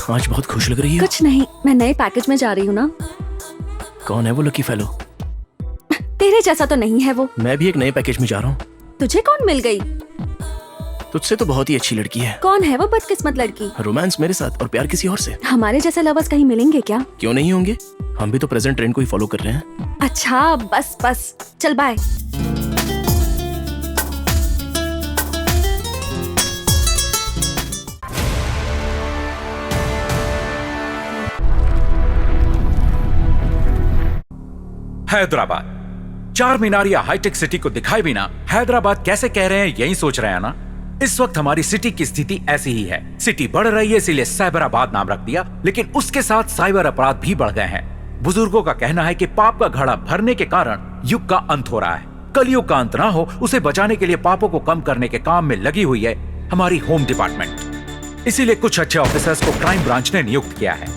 आज बहुत खुश लग रही हो। कुछ नहीं, मैं नए पैकेज में जा रही हूँ ना। कौन है वो लकी फेलो? तेरे जैसा तो नहीं है वो। मैं भी एक नए पैकेज में जा रहा हूँ। तुझे कौन मिल गई? तुझसे तो बहुत ही अच्छी लड़की है। कौन है वो बदकिस्मत लड़की? रोमांस मेरे साथ और प्यार किसी और से। हमारे जैसे लवर्स कहीं मिलेंगे क्या? क्यों नहीं होंगे, हम भी तो प्रेजेंट ट्रेंड को ही फॉलो कर रहे हैं। अच्छा बस बस, चल बाय। हैदराबाद, चार मीनार या हाईटेक सिटी को दिखाए बिना हैदराबाद कैसे कह रहे हैं, यही सोच रहे हैं ना। इस वक्त हमारी सिटी की स्थिति ऐसी ही है। सिटी बढ़ रही है इसीलिए साइबराबाद नाम रख दिया, लेकिन उसके साथ साइबर अपराध भी बढ़ गए हैं। बुजुर्गों का कहना है कि पाप का घड़ा भरने के कारण युग का अंत हो रहा है। कलयुग का अंत ना हो, उसे बचाने के लिए पापों को कम करने के काम में लगी हुई है हमारी होम डिपार्टमेंट। इसीलिए कुछ अच्छे ऑफिसर्स को क्राइम ब्रांच ने नियुक्त किया है।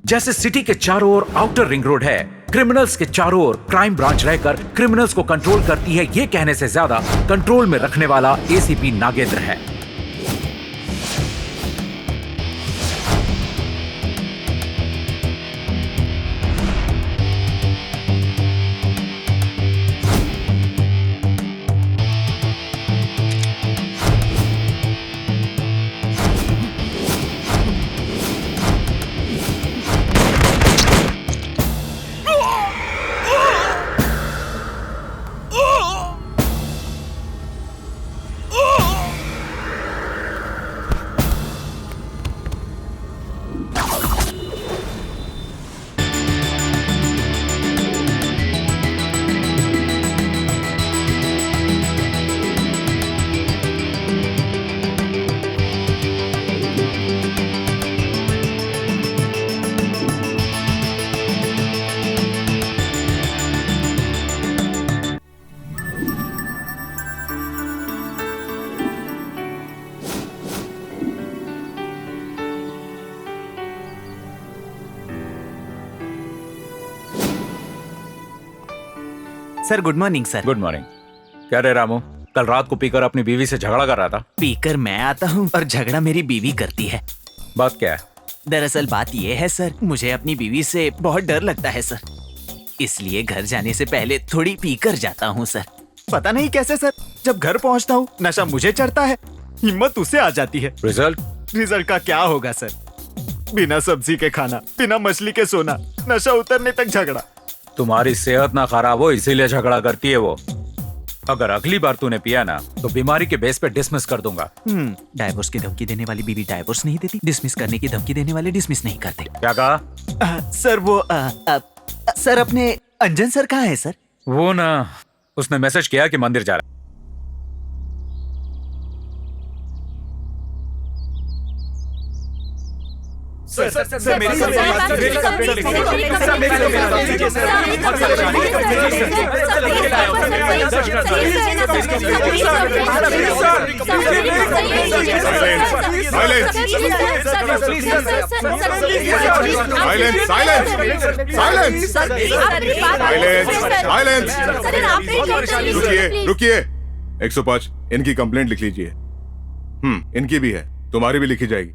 जैसे सिटी के चारों ओर आउटर रिंग रोड है, क्रिमिनल्स के चारों ओर क्राइम ब्रांच रहकर क्रिमिनल्स को कंट्रोल करती है, ये कहने से ज्यादा कंट्रोल में रखने वाला एसीपी नागेंद्र है। Sir good morning sir. Good morning. क्या रे रामू, कल रात को पीकर अपनी बीवी से झगड़ा कर रहा था। पीकर मैं आता हूँ और झगड़ा मेरी बीवी करती है। बात क्या है? दरअसल बात ये है सर, मुझे अपनी बीवी से बहुत डर लगता है सर, इसलिए घर जाने से पहले थोड़ी पीकर जाता हूँ सर। पता नहीं कैसे सर, जब घर पहुँचता हूँ नशा मुझे चढ़ता है, हिम्मत उसे आ जाती है। रिजल्ट का क्या होगा सर? बिना सब्जी के खाना, बिना मछली के सोना, नशा उतरने तक झगड़ा। तुम्हारी सेहत ना खराब हो इसीलिए झगड़ा करती है वो। अगर अगली बार तूने पिया ना तो बीमारी के बेस पे डिसमिस कर दूंगा। डाइवोर्स की धमकी देने वाली बीवी डाइवोर्स नहीं देती, डिसमिस करने की धमकी देने वाले डिसमिस नहीं करते। क्या कहा? सर वो सर अपने अंजन सर कहाँ है सर? वो ना, उसने मैसेज किया कि मंदिर जा रहा है। सर मेरी रुकिए 105 इनकी कंप्लेंट लिख लीजिए। इनकी भी है, तुम्हारी भी लिखी जाएगी।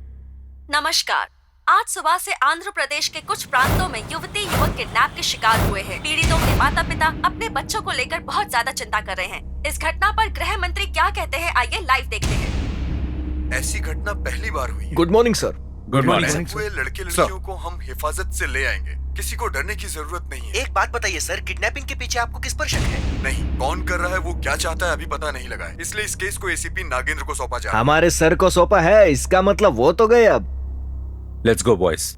नमस्कार। आज सुबह से आंध्र प्रदेश के कुछ प्रांतों में युवती युवक किडनैप के शिकार हुए हैं। पीड़ितों के माता पिता अपने बच्चों को लेकर बहुत ज्यादा चिंता कर रहे हैं। इस घटना पर गृह मंत्री क्या कहते हैं, आइए लाइव देखते हैं। ऐसी घटना पहली बार हुई है। Good morning sir. Good morning. हुए लड़के लड़कियों को हम हिफाजत से ले आएंगे, किसी को डरने की जरूरत नहीं है। एक बात बताइए सर, किडनैपिंग के पीछे आपको किस पर शक है? नहीं, कौन कर रहा है वो क्या चाहता है अभी पता नहीं लगा है, इसलिए इस केस को एसीपी नागेंद्र को सौंपा जाए। हमारे सर को सौंपा है, इसका मतलब वो तो गए अब। Let's go boys.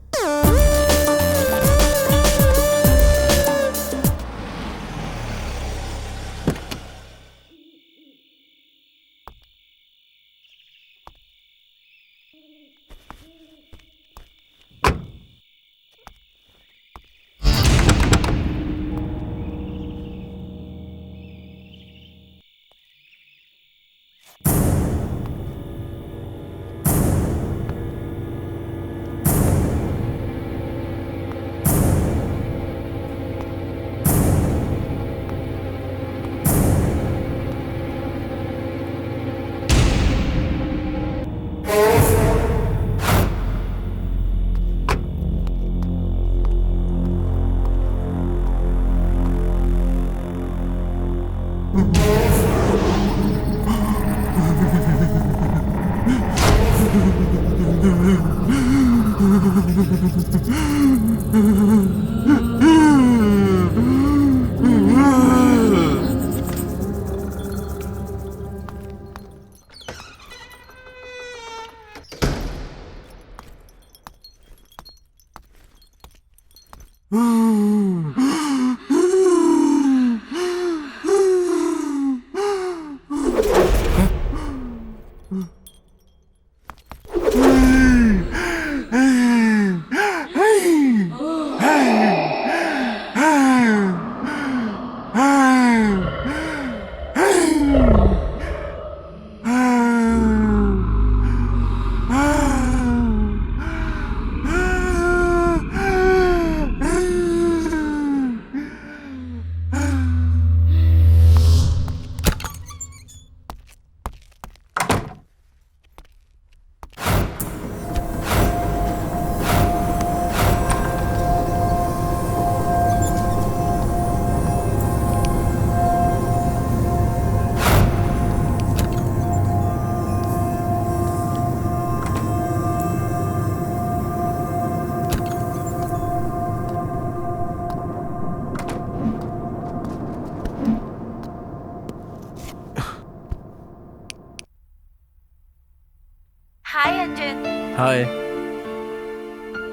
Hi Anjan. Hi.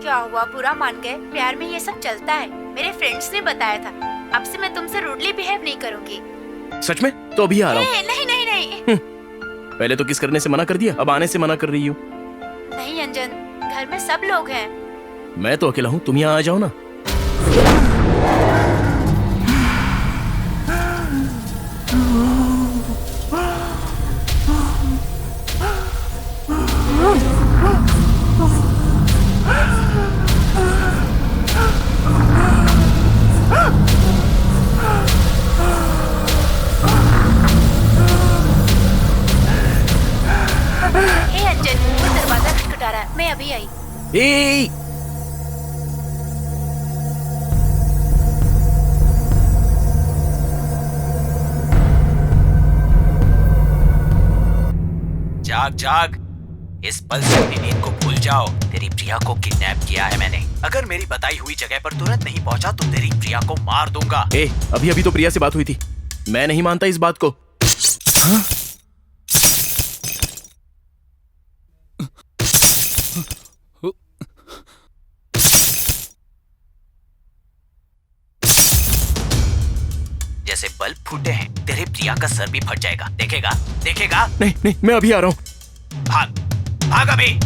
क्या हुआ, पूरा मान गए? प्यार में ये सब चलता है, मेरे फ्रेंड्स ने बताया था। अब से मैं तुमसे रूडली बिहेव नहीं करूंगी। सच में? तो अभी आ रहा हूँ। नहीं नहीं नहीं। पहले तो किस करने से मना कर दिया, अब आने से मना कर रही हो। नहीं अंजन, घर में सब लोग हैं। मैं तो अकेला हूँ, तुम यहाँ आ जाओ ना। अंजन, वो दरवाजा खटखटा रहा है, मैं अभी आई। ए! जाग जाग, इस पल से अपनी नींद को भूल जाओ। तेरी प्रिया को किडनैप किया है मैंने। अगर मेरी बताई हुई जगह पर तुरंत नहीं पहुंचा तो तेरी प्रिया को मार दूंगा। अभी तो प्रिया से बात हुई थी, मैं नहीं मानता इस बात को। हाँ? जैसे बल्ब फूटे हैं, तेरे प्रिया का सर भी फट जाएगा। देखेगा देखेगा। नहीं नहीं, मैं अभी आ रहा हूँ। भाग भाग अभी।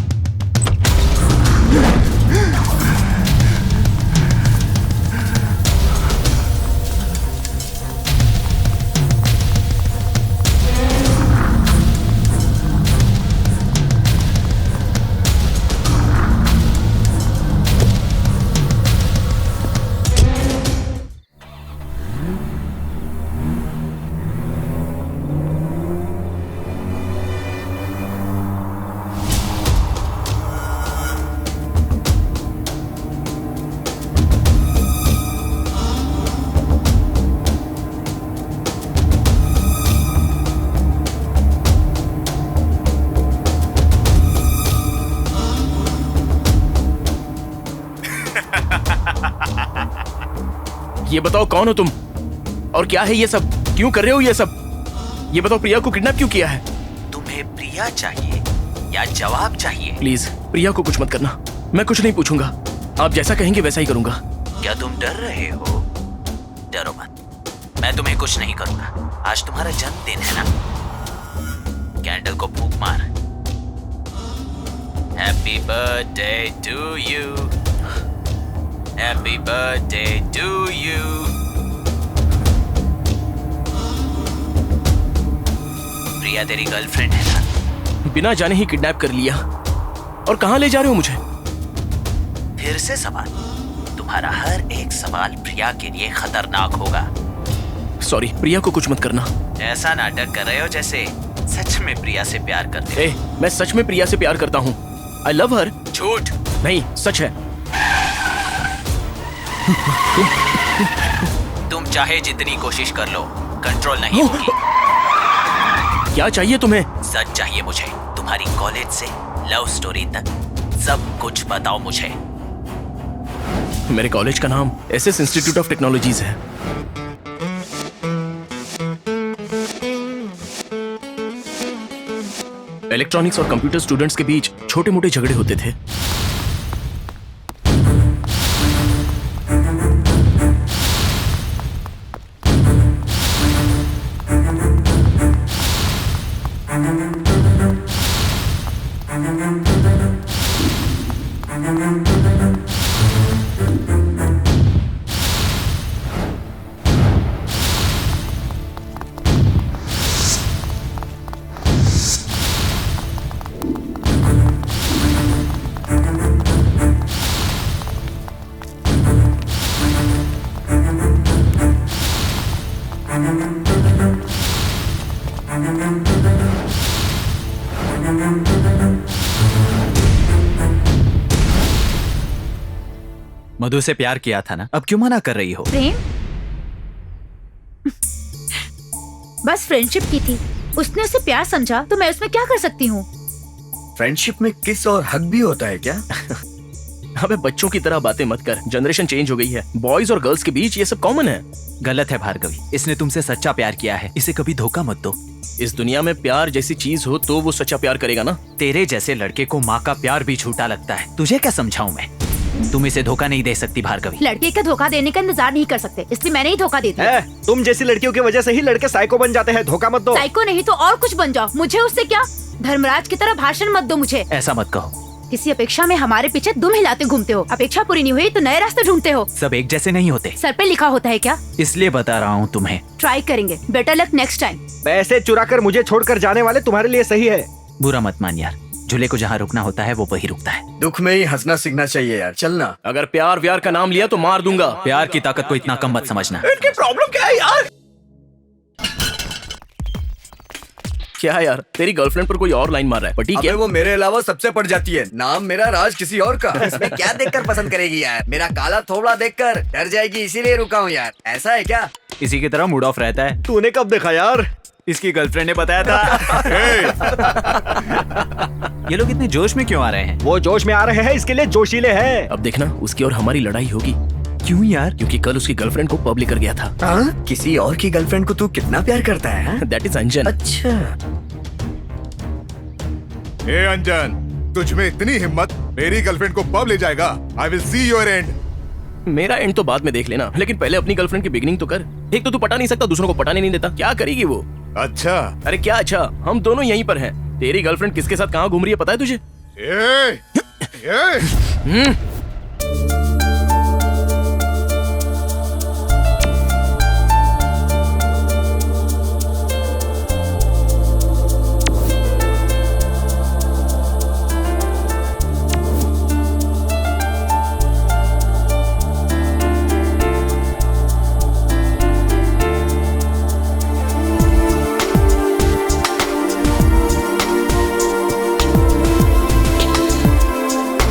ये बताओ कौन हो तुम और क्या है ये सब, क्यों कर रहे हो ये सब? ये बताओ, प्रिया को किडनैप क्यों किया है? तुम्हें प्रिया चाहिए या जवाब चाहिए? प्लीज प्रिया को कुछ मत करना, मैं कुछ नहीं पूछूंगा। आप जैसा कहेंगे वैसा ही करूंगा। क्या तुम डर रहे हो? डरो मत, मैं तुम्हें कुछ नहीं करूंगा। आज तुम्हारा जन्मदिन है ना, कैंडल को फूंक मार। Happy birthday to you, happy birthday to you. Priya तेरी गर्लफ्रेंड है ना? बिना जाने ही किडनैप कर लिया। और कहां ले जा रहे हो मुझे? फिर से सवाल। तुम्हारा हर एक सवाल प्रिया के लिए खतरनाक होगा। सॉरी, प्रिया को कुछ मत करना। ऐसा नाटक कर रहे हो जैसे सच में प्रिया से प्यार करते हो। मैं सच में प्रिया से प्यार करता हूँ। आई लव हर। झूठ। नहीं, सच है। तुम चाहे जितनी कोशिश कर लो, कंट्रोल नहीं होगी। क्या चाहिए तुम्हें? सच चाहिए मुझे, तुम्हारी कॉलेज से लव स्टोरी तक सब कुछ बताओ मुझे। मेरे कॉलेज का नाम SS इंस्टीट्यूट ऑफ टेक्नोलॉजीज है। इलेक्ट्रॉनिक्स और कंप्यूटर स्टूडेंट्स के बीच छोटे मोटे झगड़े होते थे। मधु से प्यार किया था ना, अब क्यों मना कर रही हो? प्रेम? बस फ्रेंडशिप की थी, उसने उसे प्यार समझा तो मैं उसमें क्या कर सकती हूँ? फ्रेंडशिप में किस और हक भी होता है क्या? अबे बच्चों की तरह बातें मत कर, जनरेशन चेंज हो गई है। बॉयज और गर्ल्स के बीच ये सब कॉमन है। गलत है भार्गवी, इसने तुमसे सच्चा प्यार किया है, इसे कभी धोखा मत दो। इस दुनिया में प्यार जैसी चीज हो तो वो सच्चा प्यार करेगा ना। तेरे जैसे लड़के को माँ का प्यार भी झूठा लगता है, तुझे क्या समझाऊं मैं? तुम इसे धोखा नहीं दे सकती भार्गवी। लड़के का धोखा देने का इंतजार नहीं कर सकते, इसलिए मैंने ही धोखा दे दिया। तुम जैसी लड़कियों की वजह से ही लड़के साइको बन जाते हैं, धोखा मत दो। साइको नहीं तो और कुछ बन जाओ, मुझे उससे क्या? धर्मराज की तरह भाषण मत दो मुझे। ऐसा मत कहो। किसी अपेक्षा में हमारे पीछे दुम हिलाते घूमते हो, अपेक्षा पूरी नहीं हुई तो नए रास्ते ढूंढते हो। सब एक जैसे नहीं होते। सर पे लिखा होता है क्या? इसलिए बता रहा हूँ तुम्हें। ट्राई करेंगे, बेटर लक नेक्स्ट टाइम। पैसे चुराकर मुझे छोड़कर जाने वाले तुम्हारे लिए सही है। बुरा मत मान यार, झूले को जहाँ रुकना होता है वो वही रुकता है। दुख में ही हंसना सीखना चाहिए यार, चलना। अगर प्यार व्यार का नाम लिया तो मार दूंगा। प्यार की ताकत को इतना कम मत समझना। इनकी प्रॉब्लम क्या है यार? क्या यार, तेरी गर्लफ्रेंड पर कोई और लाइन मार रहा है? पटी अबे क्या? वो मेरे अलावा सबसे पड़ जाती है, नाम मेरा राज किसी और का। इसमें क्या देखकर पसंद करेगी यार? मेरा काला थोबड़ा देखकर डर जाएगी, इसीलिए रुका हूँ यार। ऐसा है क्या? इसी की तरह मूड ऑफ रहता है। तूने कब देखा यार? इसकी गर्लफ्रेंड ने बताया था। ये लोग इतने जोश में क्यों आ रहे हैं? वो जोश में आ रहे हैं, इसके लिए जोशीले हैं। अब देखना उसकी और हमारी लड़ाई होगी। क्यों यार? क्योंकि कल उसकी गर्लफ्रेंड को पब लेकर गया था। हाँ? किसी और की गर्लफ्रेंड को तू कितना प्यार करता है? दैट इज अंजन। अच्छा। ए अंजन, तुझ में इतनी हिम्मत, मेरी गर्लफ्रेंड को पब ले जाएगा? I will see your and. मेरा एंड तो बाद में देख लेना, लेकिन पहले अपनी गर्लफ्रेंड की बिगिनिंग तो कर। एक तो तू पटा नहीं सकता, दूसरों को पटाने नहीं देता, क्या करेगी वो? अच्छा। अरे क्या अच्छा, हम दोनों यहीं पर हैं। तेरी गर्लफ्रेंड किसके साथ कहाँ घूम रही है पता है तुझे?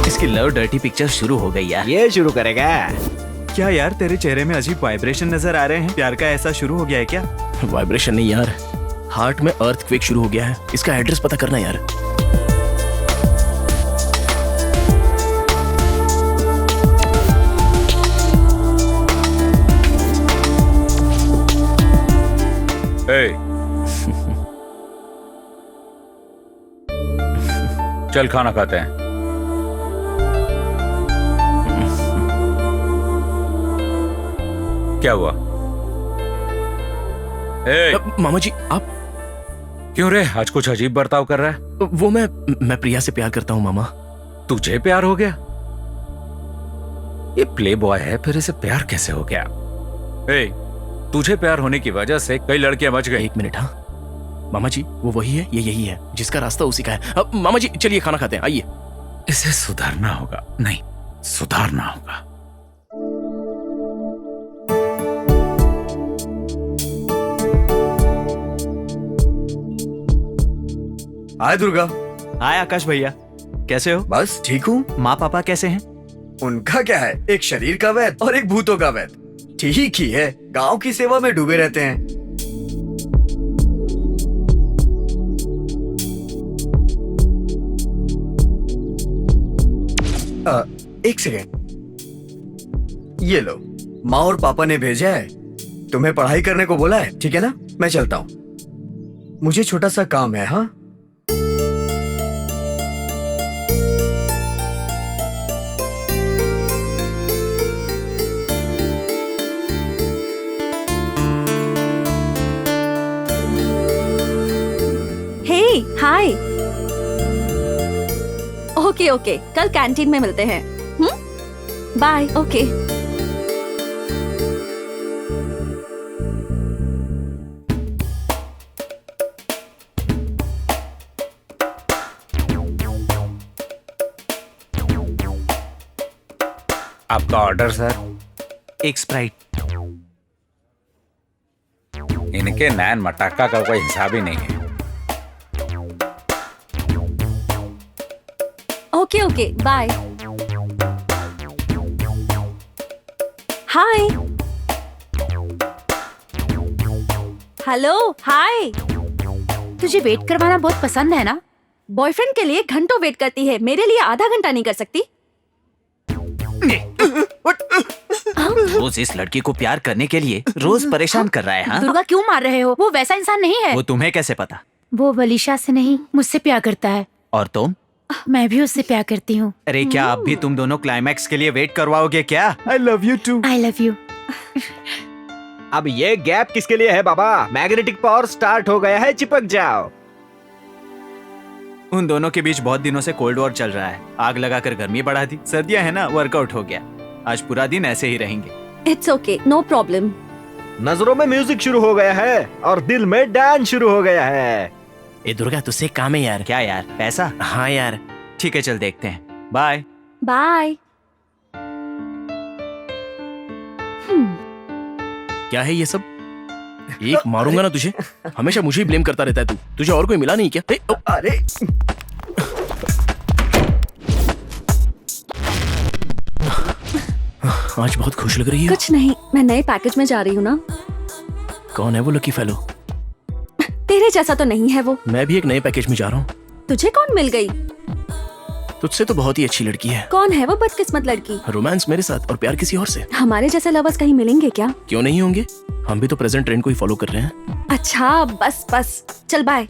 इसकी लव डर्टी पिक्चर शुरू हो गई यार। ये शुरू करेगा? क्या यार, तेरे चेहरे में अजीब वाइब्रेशन नजर आ रहे हैं। प्यार का ऐसा शुरू हो गया है क्या? वाइब्रेशन नहीं यार, हार्ट में अर्थक्वेक शुरू हो गया है। इसका एड्रेस पता करना यार। चल खाना खाते हैं। क्या हुआ? मामा जी आप क्यों रे, आज कुछ अजीब बर्ताव कर रहा है? वो मैं प्रिया से प्यार करता हूँ मामा। तुझे प्यार हो गया? ये प्ले बॉय है, फिर इसे प्यार कैसे हो गया? तुझे प्यार होने की वजह से कई लड़कियां बच गई। 1 मिनट। हाँ मामा जी, वो वही है, ये यही है, जिसका रास्ता उसी का है। अब मामा जी चलिए खाना खाते हैं, आइए। इसे सुधारना होगा। नहीं, सुधारना होगा। हाय दुर्गा। हाय आकाश भैया, कैसे हो? बस ठीक हूँ। माँ पापा कैसे हैं? उनका क्या है, एक शरीर का वैद्य और एक भूतों का वैद्य। ठीक ही है, गांव की सेवा में डूबे रहते हैं। एक सेकेंड, ये लो, माँ और पापा ने भेजा है, तुम्हें पढ़ाई करने को बोला है, ठीक है ना? मैं चलता हूँ, मुझे छोटा सा काम है। हाँ, हे हाय। ओके ओके, कल कैंटीन में मिलते हैं। बाय। ओके। आपका ऑर्डर सर। एक स्प्राइट। इनके नैन मटाका का कोई हिसाब ही नहीं है। Okay okay, bye. Hi. Hello hi. तुझे वेट करवाना बहुत पसंद है ना? बॉयफ्रेंड के लिए घंटों वेट करती है, मेरे लिए आधा घंटा नहीं कर सकती? रोज इस लड़की को प्यार करने के लिए रोज परेशान कर रहा है। हाँ? दुर्गा क्यों मार रहे हो? वो वैसा इंसान नहीं है। वो तुम्हें कैसे पता? वो वलीशा से नहीं, मुझसे प्यार करता है। और तुम? मैं भी उससे प्यार करती हूँ। अरे क्या अब भी तुम दोनों क्लाइमैक्स के लिए वेट करवाओगे क्या? I love you too. I love you. अब ये गैप किसके लिए है बाबा? मैग्नेटिक पावर स्टार्ट हो गया है, चिपक जाओ। उन दोनों के बीच बहुत दिनों से कोल्ड वॉर चल रहा है। आग लगाकर गर्मी बढ़ा दी, सर्दियां है ना, वर्कआउट हो गया। आज पूरा दिन ऐसे ही रहेंगे। It's okay, no problem. नजरों में म्यूजिक शुरू हो गया है और दिल में डांस शुरू हो गया है। ए दुर्गा, तुझसे काम है यार। क्या यार, पैसा? हाँ यार। ठीक है, चल देखते हैं। Bye bye. क्या है ये सब? एक मारूंगा ना तुझे। हमेशा मुझे ही ब्लेम करता रहता है तू। तुझे और कोई मिला नहीं क्या? अरे आज बहुत खुश लग रही है। कुछ नहीं, मैं नए पैकेज में जा रही हूँ ना। कौन है वो लकी फेलो? तेरे जैसा तो नहीं है वो। मैं भी एक नए पैकेज में जा रहा हूँ। तुझे कौन मिल गई? तुझसे तो बहुत ही अच्छी लड़की है। कौन है वो बदकिस्मत लड़की? रोमांस मेरे साथ और प्यार किसी और से। हमारे जैसे लवर्स कहीं मिलेंगे क्या? क्यों नहीं होंगे? हम भी तो प्रेजेंट ट्रेंड को ही फॉलो कर रहे हैं। अच्छा बस बस, चल बाय।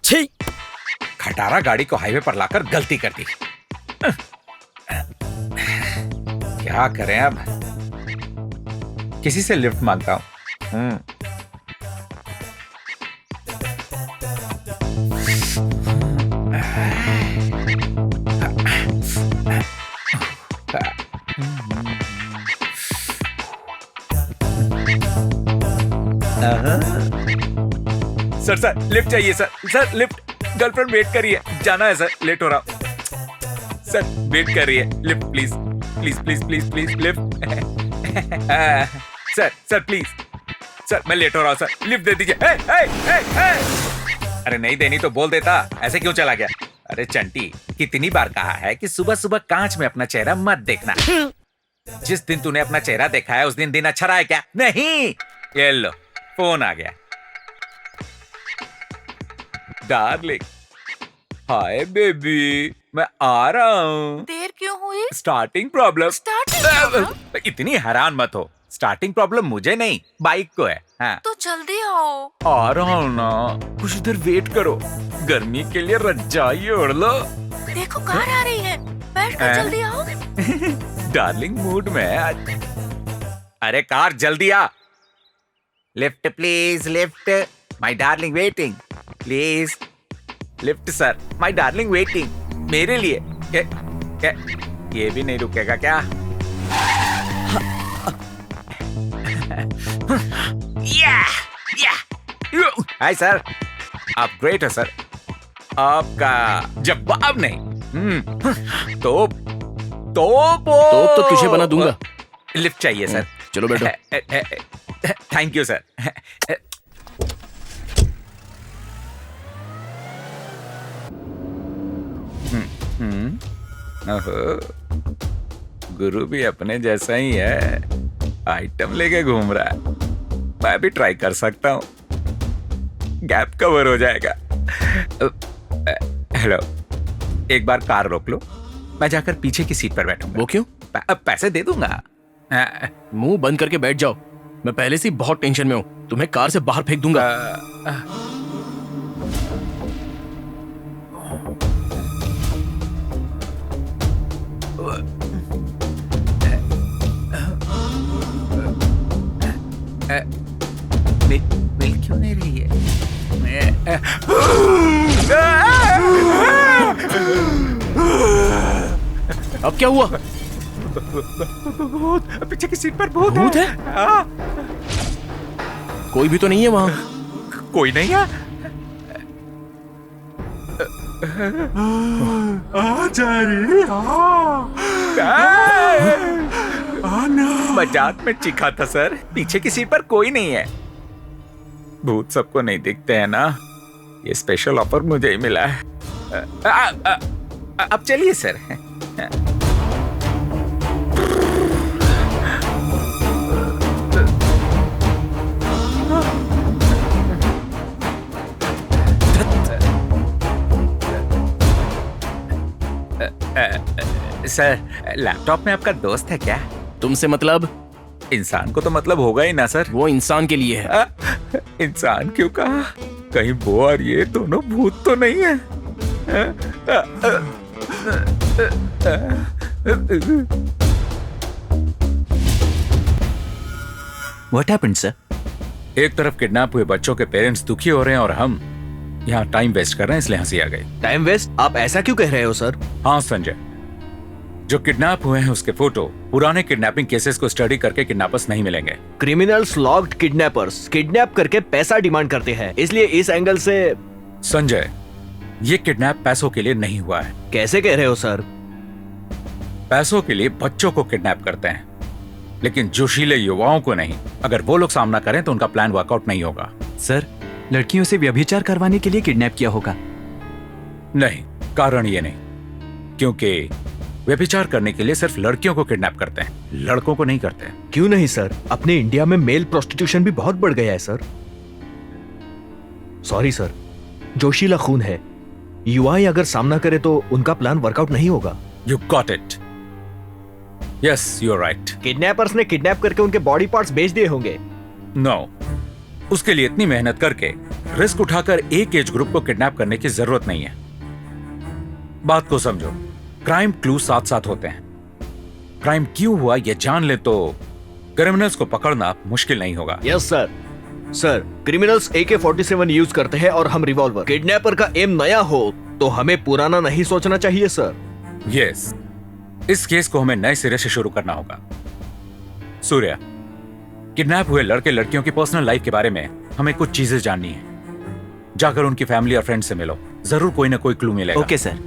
छी! खटारा गाड़ी को हाईवे पर लाकर गलती कर दी। क्या करें अब? किसी से लिफ्ट मांगता हूं। सर लिफ्ट चाहिए सर लिफ्ट। गर्लफ्रेंड वेट कर रही है, जाना है सर, लेट हो रहा हूं। सर वेट कर रही है, lift please please please please please lift. Sir please sir, मैं लेट हो रहा हूं सर, लिफ्ट दे दीजिए। अरे नहीं देनी तो बोल देता, ऐसे क्यों चला गया? अरे चंटी, कितनी बार कहा है कि सुबह सुबह कांच में अपना चेहरा मत देखना। जिस दिन तूने अपना चेहरा देखा है उस दिन अच्छा रहा है क्या? नहीं। ये लो, फोन आ गया। डार्लिंग, हाय बेबी, मैं आ रहा हूँ। देर क्यों हुई? Starting problem. स्टार्टिंग? इतनी हैरान मत हो, स्टार्टिंग प्रॉब्लम मुझे नहीं, बाइक को है। हाँ। तो जल्दी आओ। आ रहा हूँ ना, कुछ देर वेट करो। गर्मी के लिए रजाई ओढ़ लो। देखो कार आ रही है, बैठकर जल्दी आओ। डार्लिंग मूड में है आज। अरे कार जल्दी आ। Lift please, lift. My darling waiting, please lift sir, my darling waiting. मेरे लिए ये भी नहीं रुकेगा क्या? हाय सर, आप ग्रेट हो सर, आपका जवाब नहीं। तो तुझे बना दूंगा। लिफ्ट चाहिए सर। चलो बैठो। Thank you sir. ओहो, गुरु भी अपने जैसा ही है, आइटम लेके घूम रहा है। मैं भी ट्राई कर सकता हूँ, गैप कवर हो जाएगा। हेलो, एक बार कार रोक लो, मैं जाकर पीछे की सीट पर बैठूंगा। वो क्यों? पैसे दे दूंगा। मुंह बंद करके बैठ जाओ, मैं पहले से ही बहुत टेंशन में हूँ, तुम्हें कार से बाहर फेंक दूंगा। मिल क्यों नहीं रही है? अब क्या हुआ? पीछे की सीट पर भूत है? कोई भी तो नहीं है वहां। कोई नहीं है? मजाक में चिखा था सर, पीछे की सीट पर कोई नहीं है। भूत सबको नहीं दिखते हैं ना, ये स्पेशल ऑफर मुझे ही मिला है। अब चलिए सर। सर, लैपटॉप में आपका दोस्त है क्या? तुमसे मतलब? इंसान को तो मतलब होगा ही ना सर। वो इंसान के लिए है। इंसान क्यों कहा? कहीं वो और ये दोनों भूत तो नहीं है? What happened, sir? एक तरफ किडनैप हुए बच्चों के पेरेंट्स दुखी हो रहे हैं और हम यहाँ टाइम वेस्ट कर रहे हैं, इसलिए हंसी आ गई। Time waste? आप ऐसा क्यों कह रहे हो सर? हाँ संजय, जो किडनैप हुए हैं उसके फोटो पुराने किडनैपिंग केसेस को स्टडी करके किडनैपर्स नहीं मिलेंगे। क्रिमिनल्स लॉक्ड किडनैपर्स किडनैप करके पैसा डिमांड करते हैं, इसलिए इस एंगल से। संजय, ये किडनैप पैसों के लिए नहीं हुआ है। कैसे कह रहे हो सर? पैसों के लिए बच्चों को किडनैप करते हैं, लेकिन जोशीले युवाओं को नहीं। अगर वो लोग सामना करें तो उनका प्लान वर्कआउट नहीं होगा। सर, लड़कियों से व्यभिचार करवाने के लिए किडनैप किया होगा। नहीं, कारण ये नहीं, क्योंकि व्यभिचार करने के लिए सिर्फ लड़कियों को किडनैप करते हैं, लड़कों को नहीं करते। क्यों नहीं सर, अपने इंडिया में मेल प्रोस्टिट्यूशन भी बहुत बढ़ गया है सर। सॉरी सर, जोशीला खून है, युवाएं अगर सामना करे तो उनका प्लान वर्कआउट नहीं होगा। You got it. Yes, you are right. Kidnappers ने किडनैप करके उनके बॉडी पार्ट्स बेच दिए होंगे। नो, उसके लिए इतनी मेहनत करके रिस्क उठाकर एक एज ग्रुप को किडनैप करने की जरूरत नहीं है। बात को समझो, क्राइम क्लू साथ साथ होते हैं। क्राइम क्यों हुआ ये जान ले तो क्रिमिनल्स को पकड़ना मुश्किल नहीं होगा। Yes sir. Sir, criminals AK-47 use करते हैं और हम रिवॉल्वर। किडनैपर का एम नया हो तो हमें पुराना नहीं सोचना चाहिए सर। यस, इस केस को हमें नए सिरे से शुरू करना होगा। सूर्या, किडनैप हुए लड़के लड़कियों की पर्सनल लाइफ के बारे में हमें कुछ चीजें जाननी है। जाकर उनकी फैमिली और फ्रेंड से मिलो, जरूर कोई ना कोई क्लू मिलेगा। Okay sir.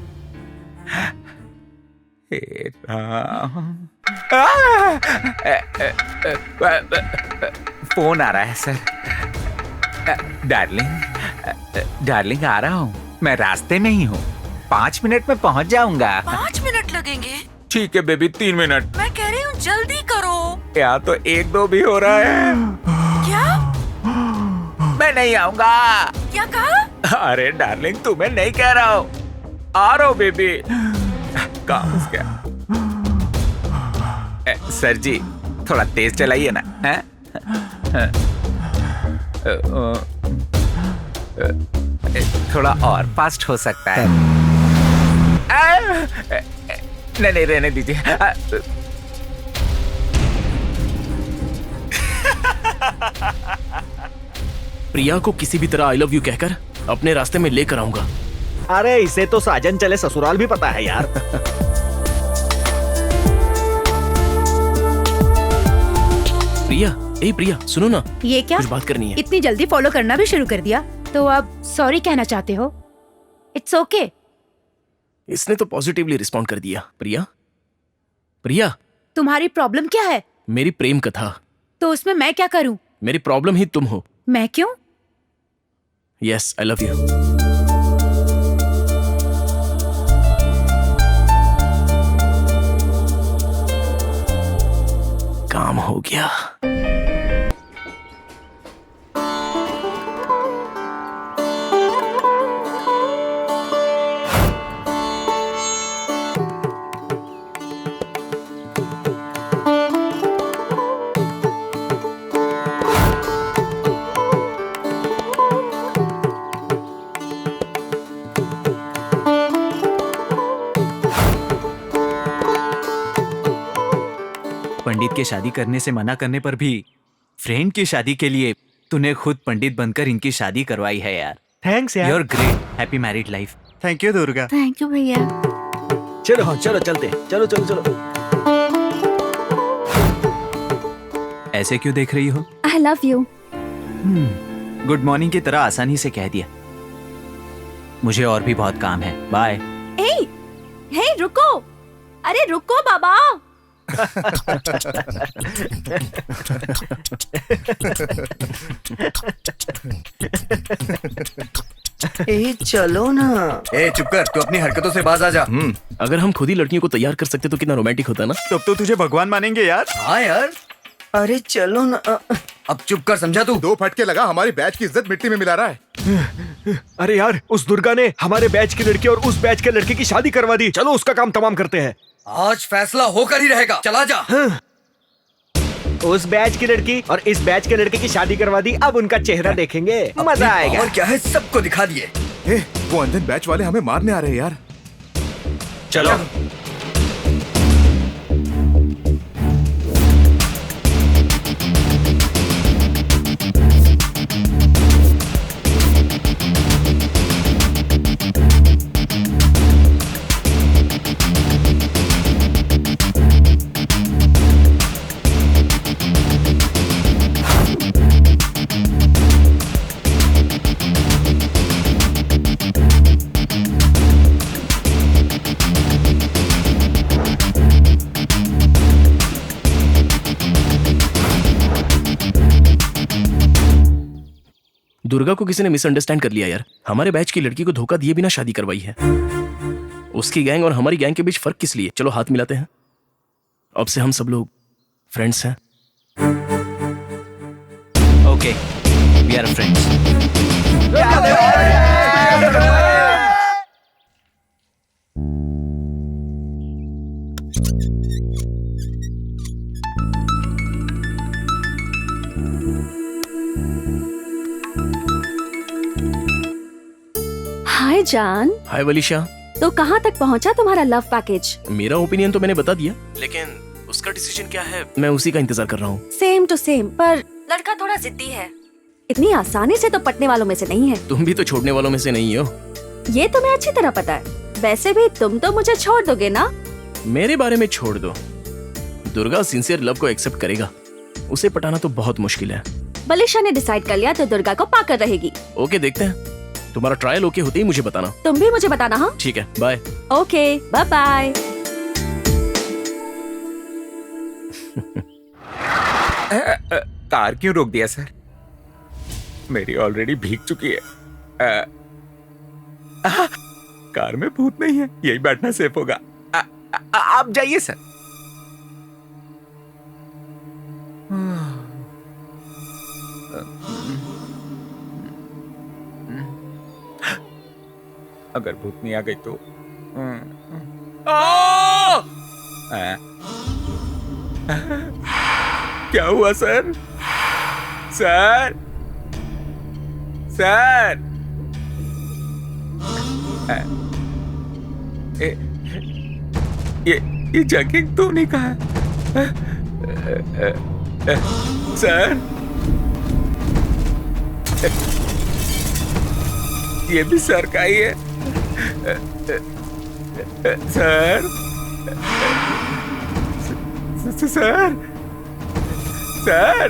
फोन आ रहा है सर। डार्लिंग आ रहा हूँ, मैं रास्ते में ही हूँ, 5 मिनट में पहुँच जाऊंगा। 5 मिनट लगेंगे? ठीक है बेबी, 3 मिनट। मैं कह रही हूँ जल्दी करो। या तो 1-2 भी हो रहा है। क्या? मैं नहीं आऊंगा। क्या कहा? अरे डार्लिंग, तुम्हें नहीं कह रहा हूँ, आ रहा हूँ बेबी। काम क्या? सर जी, थोड़ा तेज चलाइए ना। थोड़ा और फास्ट हो सकता है। नहीं, रहने दीजिए। प्रिया को किसी भी तरह आई लव यू कहकर अपने रास्ते में लेकर आऊंगा। अरे इसे तो साजन चले ससुराल भी पता है यार। प्रिया, ए प्रिया सुनो ना, ये क्या? कुछ बात करनी है। इतनी जल्दी फॉलो करना भी शुरू कर दिया? तो अब सॉरी कहना चाहते हो? It's okay. इसने तो पॉजिटिवली रिस्पॉन्ड कर दिया। प्रिया, प्रिया, तुम्हारी प्रॉब्लम क्या है? मेरी प्रेम कथा। तो उसमें मैं क्या करूं? मेरी प्रॉब्लम ही तुम हो। मैं क्यों? Yes, I love you. काम हो गया। पंडित के शादी करने से मना करने पर भी फ्रेंड की शादी के लिए तूने खुद पंडित बनकर इनकी शादी करवाई है यार। Thanks you are great. Happy married life. Thank you Durga. Thank you भैया। चलो हाँ चलो चलते हैं। चलो चलो चलो। ऐसे क्यों देख रही हो? आई लव यू। गुड मॉर्निंग की तरह आसानी से कह दिया। मुझे और भी बहुत काम है। बाय। हे रुको, अरे रुको बाबा। ए चलो ना। ए चुप कर, तू अपनी हरकतों से बाज आ जा। अगर हम खुद ही लड़कियों को तैयार कर सकते तो कितना रोमांटिक होता ना। तब तो तुझे भगवान मानेंगे यार। हाँ यार, अरे चलो ना। अब चुप कर, समझा तू? 2 फटके लगा, हमारी बैच की इज्जत मिट्टी में मिला रहा है। अरे यार, उस दुर्गा ने हमारे बैच की लड़की और उस बैच के लड़के की शादी करवा दी। चलो उसका काम तमाम करते हैं। आज फैसला होकर ही रहेगा, चला जा। उस बैच की लड़की और इस बैच के लड़के की शादी करवा दी। अब उनका चेहरा देखेंगे, मजा आएगा। और क्या है, सबको दिखा दिए। ए, वो अंधन बैच वाले हमें मारने आ रहे हैं यार। चलो दुर्गा को किसी ने मिसअंडरस्टैंड कर लिया यार। हमारे बैच की लड़की को धोखा दिए बिना शादी करवाई है। उसकी गैंग और हमारी गैंग के बीच फर्क किस लिए? चलो हाथ मिलाते हैं। अब से हम सब लोग फ्रेंड्स हैं। Okay, we are friends. Hi जान। हाय वलीशा। तो कहाँ तक पहुँचा तुम्हारा लव पैकेज? मेरा ओपिनियन तो मैंने बता दिया, लेकिन उसका डिसीजन क्या है मैं उसी का इंतजार कर रहा हूँ। सेम टू सेम, पर लड़का थोड़ा जिद्दी है। इतनी आसानी से तो पटने वालों में से नहीं है। तुम भी तो छोड़ने वालों में से नहीं हो। ये तुम्हें अच्छी तरह पता है। वैसे भी तुम तो मुझे छोड़ दोगे ना? मेरे बारे में छोड़ दो। दुर्गा सिंसियर लव को एक्सेप्ट करेगा। उसे पटाना तो बहुत मुश्किल है। बलिशा ने डिसाइड कर लिया तो दुर्गा को पाकर रहेगी। ओके, देखते हैं। तुम्हारा ट्रायल ओके होते ही मुझे बताना। तुम भी मुझे बताना। हाँ ठीक है, bye. Okay, bye bye. Car क्यों रोक दिया सर? मेरी ऑलरेडी भीग चुकी है। कार में भूत नहीं है, यही बैठना सेफ होगा। आप जाइए सर। अगर भूतनी आ गई तो क्या हुआ सर? सर सर ये जैकिंग तो नहीं कहा? सर ये भी सर का ही है। सर सर सर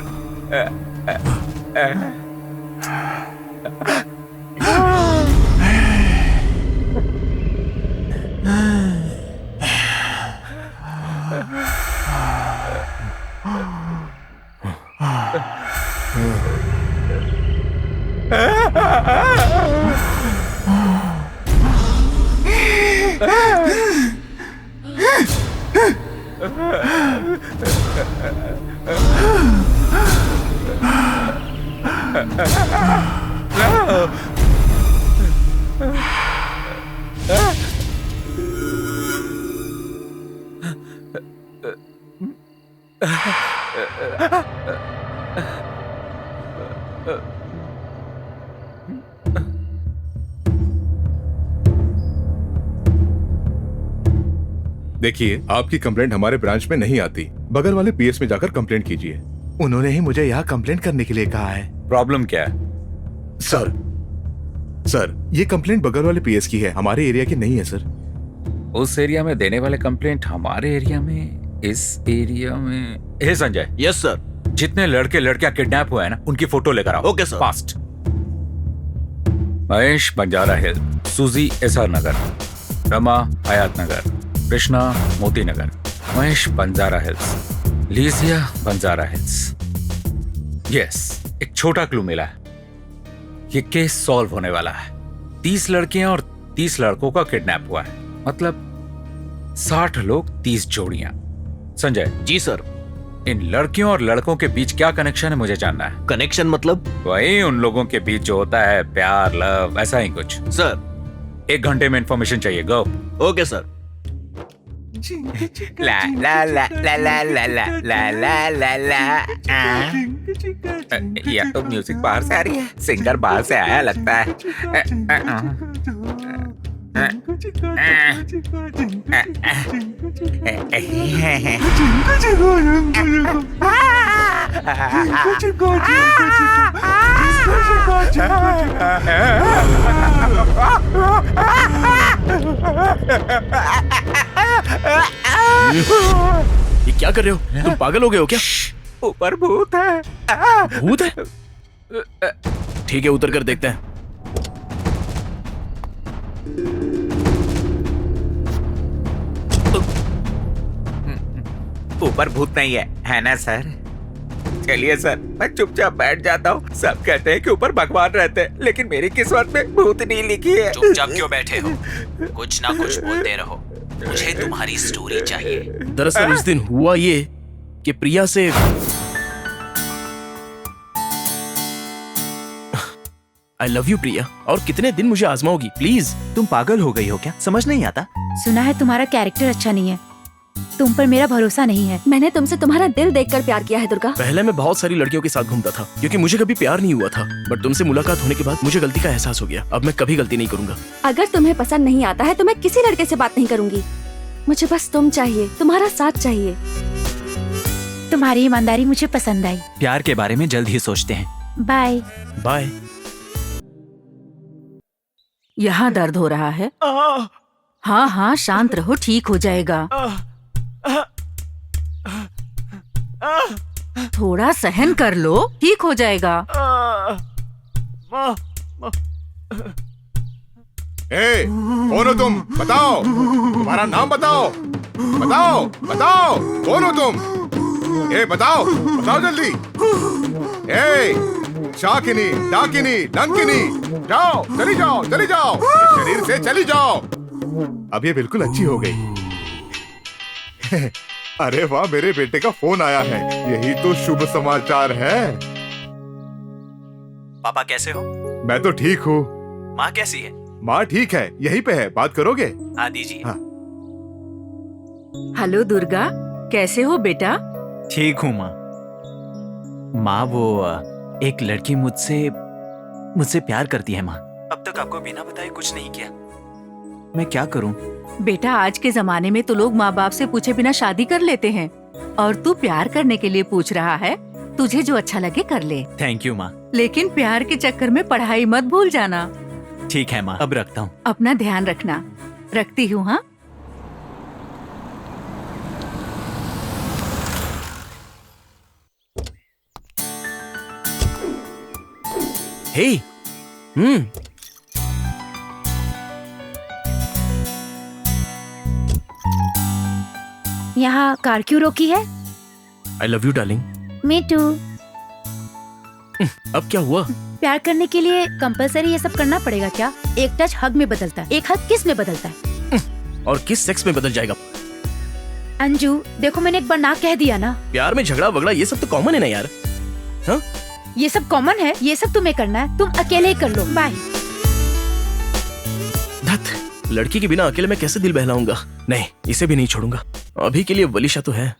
देखिए, आपकी कंप्लेंट हमारे ब्रांच में नहीं आती। बगल वाले पीएस में जाकर कंप्लेंट कीजिए। उन्होंने ही मुझे यहाँ कंप्लेंट करने के लिए कहा है। प्रॉब्लम क्या है? सर, ये कंप्लेंट बगल वाले पीएस की है, हमारे एरिया की नहीं है सर। उस एरिया में देने वाले कंप्लेंट हमारे एरिया में, इस एरिया में। हे संजय। Yes sir. जितने लड़के लड़कियां किडनैप हुए हैं ना, उनकी फोटो लेकर आओ। Okay sir. Fast. Mahesh Banjara hill, Suji SR Nagar, Rama Hayath Nagar, Krishna Moti Nagar, Mahesh Banjara hills, Lijiya Banjara hills. Yes, एक छोटा क्लू मिला है। ये केस सॉल्व होने वाला है। 30 लड़कियां और 30 लड़कों का किडनैप हुआ है, मतलब 60 लोग 30 जोड़ियां। संजय। जी सर। इन लड़कियों और लड़कों के बीच क्या कनेक्शन है मुझे जानना है। कनेक्शन मतलब? वही उन लोगों के बीच जो होता है, प्यार, लव, ऐसा ही कुछ। सर 1 घंटे में इंफॉर्मेशन चाहिए। गो। Okay sir. ला ला ला ला ला ला ला ला ला ला ला। या तो म्यूजिक बाहर से आ रही है, सिंगर बाहर से आया लगता है। ये क्या कर रहे हो? तुम पागल हो गए हो क्या? ऊपर भूत है। भूत है? ठीक है, उतर कर देखते हैं। ऊपर भूत नहीं है ना सर? चलिए सर, मैं चुपचाप बैठ जाता हूँ। सब कहते हैं कि ऊपर भगवान रहते हैं, लेकिन मेरी किस्मत में भूत नहीं लिखी है। चुपचाप क्यों बैठे हो? कुछ ना कुछ बोलते रहो। मुझे तुम्हारी स्टोरी चाहिए। दरअसल उस दिन हुआ ये कि प्रिया से आई लव यू प्रिया, और कितने दिन मुझे आजमाओगी? प्लीज। तुम पागल हो गई हो क्या? समझ नहीं आता? सुना है तुम्हारा कैरेक्टर अच्छा नहीं है, तुम पर मेरा भरोसा नहीं है। मैंने तुमसे तुम्हारा दिल देखकर प्यार किया है दुर्गा। पहले मैं बहुत सारी लड़कियों के साथ घूमता था क्योंकि मुझे कभी प्यार नहीं हुआ था, बट तुमसे मुलाकात होने के बाद मुझे गलती का एहसास हो गया। अब मैं कभी गलती नहीं करूंगा। अगर तुम्हें पसंद नहीं आता है तो मैं किसी लड़के से बात नहीं करूंगी। मुझे बस तुम चाहिए, तुम्हारा साथ चाहिए। तुम्हारी ईमानदारी मुझे पसंद आई। प्यार के बारे में जल्द ही सोचते हैं। Bye bye. यहाँ दर्द हो रहा है? हाँ हाँ, शांत रहो, ठीक हो जाएगा। थोड़ा सहन कर लो, ठीक हो जाएगा। ए, कौन हो तुम? बताओ, तुम्हारा नाम बताओ। बताओ बताओ, कौन हो तुम? ए, बताओ बताओ जल्दी। ए, शाकिनी, डाकिनी, लंकिनी, जाओ, चली जाओ, चली जाओ, इस शरीर से चली जाओ। अब ये बिल्कुल अच्छी हो गई। अरे वाह, मेरे बेटे का फोन आया है, यही तो शुभ समाचार है। पापा कैसे हो? मैं तो ठीक हूँ। माँ कैसी है? माँ ठीक है, यहीं पे है, बात करोगे? हाँ दीजिए। हाँ। हेलो दुर्गा, कैसे हो बेटा? ठीक हूँ माँ। माँ, वो एक लड़की मुझसे प्यार करती है माँ। अब तक आपको बिना बताए कुछ नहीं किया। मैं क्या करूँ? बेटा, आज के जमाने में तो लोग माँ बाप से पूछे बिना शादी कर लेते हैं, और तू प्यार करने के लिए पूछ रहा है। तुझे जो अच्छा लगे कर ले। थैंक यू माँ। लेकिन प्यार के चक्कर में पढ़ाई मत भूल जाना। ठीक है माँ, अब रखता हूँ। अपना ध्यान रखना। रखती हूँ। हाँ। हे यहाँ कार क्यों रोकी है? I love you darling. Me too. अब क्या हुआ? प्यार करने के लिए कंपलसरी ये सब करना पड़ेगा क्या? एक टच हग में बदलता है, एक हग किस में बदलता है? और किस सेक्स में बदल जाएगा? अंजू देखो, मैंने एक बार ना कह दिया ना। प्यार में झगड़ा वगड़ा ये सब तो कॉमन है ना यार। हाँ? ये सब कॉमन है, ये सब तुम्हें करना है, तुम अकेले ही कर लो। बाय। धत, लड़की के बिना अकेले मैं कैसे दिल बहलाऊंगा? नहीं, इसे भी नहीं छोड़ूंगा। अभी के लिए वलीशा तो है।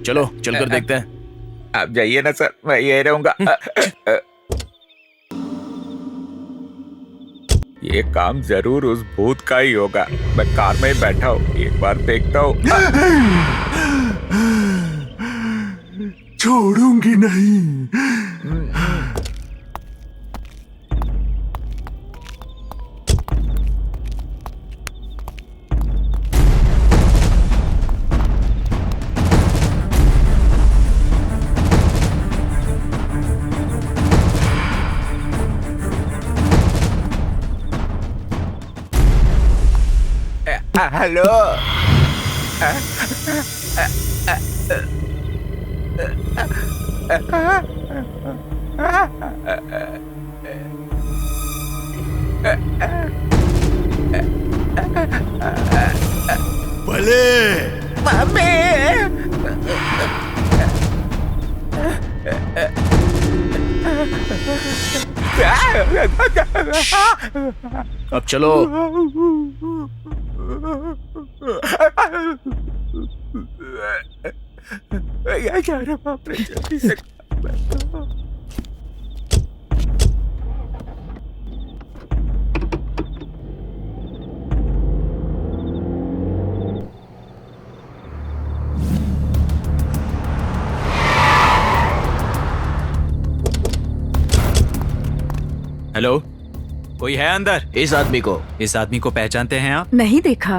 चलो चलकर देखते हैं। आप जाइए ना सर, मैं यही रहूंगा। ये काम जरूर उस भूत का ही होगा। मैं कार में ही बैठा हूँ, एक बार देखता हूँ। छोड़ूंगी नहीं। हेलो। भले अब चलो। बाप रे, जल्दी से। हेलो, कोई है अंदर? इस आदमी को पहचानते हैं आप? नहीं देखा।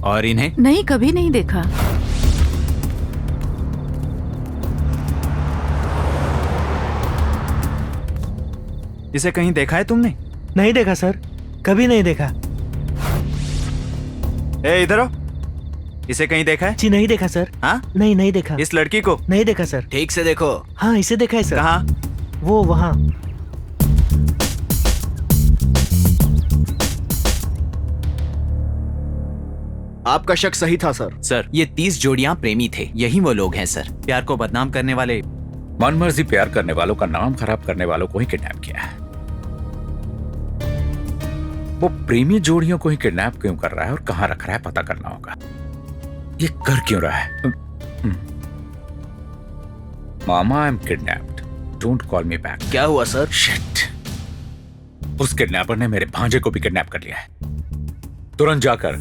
और इन्हें? नहीं, कभी नहीं देखा। इसे कहीं देखा है तुमने? नहीं देखा सर, कभी नहीं देखा। ए, इधर आओ। इसे कहीं देखा है? जी नहीं देखा सर। हाँ? नहीं देखा। इस लड़की को? नहीं देखा सर। ठीक से देखो। हाँ, इसे देखा है सर। कहाँ? वो वहाँ। आपका शक सही था सर। सर, ये 30 जोड़ियां प्रेमी थे। यही वो लोग हैं सर, प्यार को बदनाम करने वाले। मनमर्जी प्यार करने वालों का नाम खराब करने वालों को ही किडनैप किया है। वो प्रेमी जोड़ियों को ही किडनैप क्यों कर रहा है और कहां रख रहा है, पता करना होगा। ये कर क्यों रहा है? मामा, I am kidnapped, don't call me back. क्या हुआ सर? शिट, उस किडनैपर ने मेरे भांजे को भी किडनैप कर लिया है। तुरंत जाकर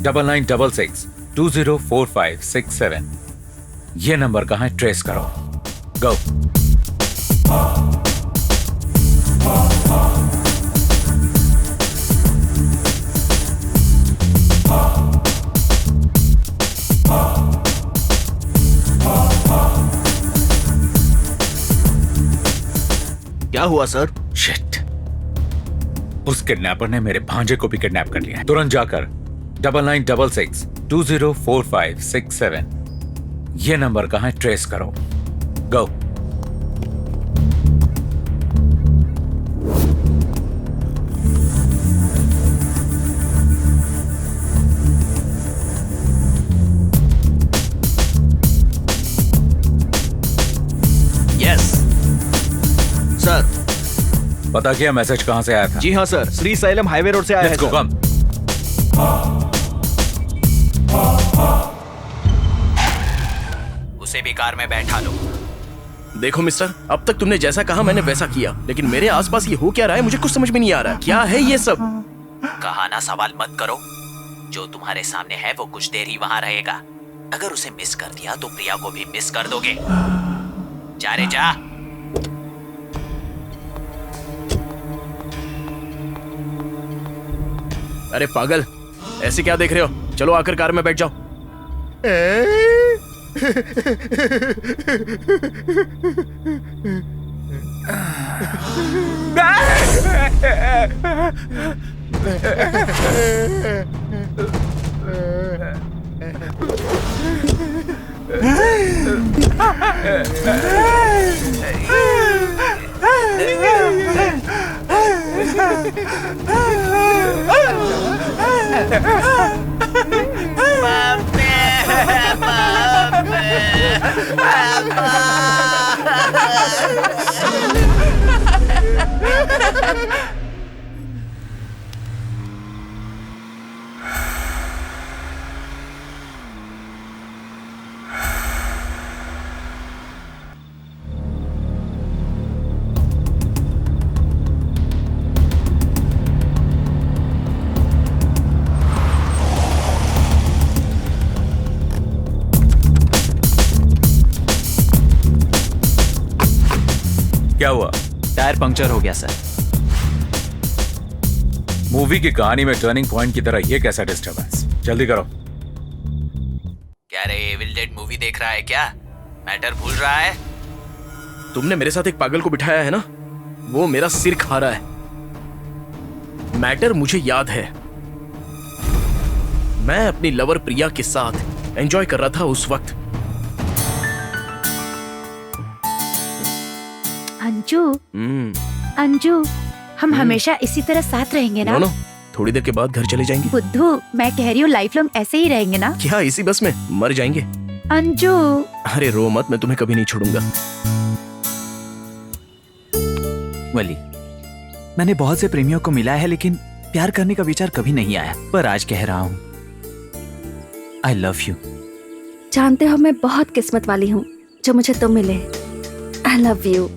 9966 204567 ये नंबर कहां है, ट्रेस करो। गो। क्या हुआ सर? शिट, उस किडनैपर ने मेरे भांजे को भी किडनैप कर लिया है। तुरंत जाकर 9966 204567 ये नंबर कहां है, ट्रेस करो। गो। Yes sir. पता किया मैसेज कहां से आया था? जी हाँ sir, Sri Sailam highway road से आया है Let's go, सर। come. उसे भी कार में बैठा लो। देखो मिस्टर, अब तक तुमने जैसा कहा मैंने वैसा किया, लेकिन मेरे आसपास ये हो क्या रहा है मुझे कुछ समझ में नहीं आ रहा। क्या है ये सब? कहा ना सवाल मत करो। जो तुम्हारे सामने है वो कुछ देर ही वहां रहेगा। अगर उसे मिस कर दिया तो प्रिया को भी मिस कर दोगे। जा रे जा। अरे पागल, ऐसे क्या देख रहे हो? चलो आकर कार में बैठ जाओ। क्या हुआ? टायर पंक्चर हो गया सर। मूवी की कहानी में टर्निंग पॉइंट की तरह ये कैसा डिस्टर्बेंस? जल्दी करो। क्या रे एविल डेड मूवी देख रहा है क्या? मैटर भूल रहा है? तुमने मेरे साथ एक पागल को बिठाया है ना, वो मेरा सिर खा रहा है। मैटर मुझे याद है। मैं अपनी लवर प्रिया के साथ एंजॉय कर रहा था उस वक्त। अंजू, अंजू, हम हमेशा इसी तरह साथ रहेंगे ना? नो, थोड़ी देर के बाद घर चले जाएंगे। बुद्धू, मैं कह रही हूँ लाइफ लॉन्ग ऐसे ही रहेंगे ना? क्या इसी बस में? मर जाएंगे। अंजू, अरे रो मत, मैं तुम्हें कभी नहीं छोड़ूंगा। वली, मैंने बहुत से प्रेमियों को मिला है लेकिन प्यार करने का विचार कभी नहीं आया, पर आज कह रहा हूँ आई लव यू। जानते हो मैं बहुत किस्मत वाली हूँ जो मुझे तुम मिले। I love you.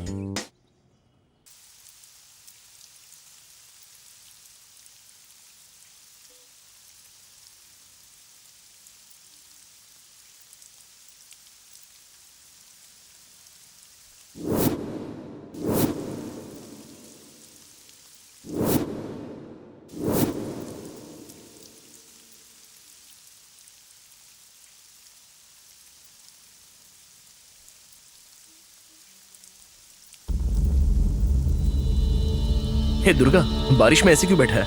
Hey Durga, बारिश में ऐसे क्यों बैठा है?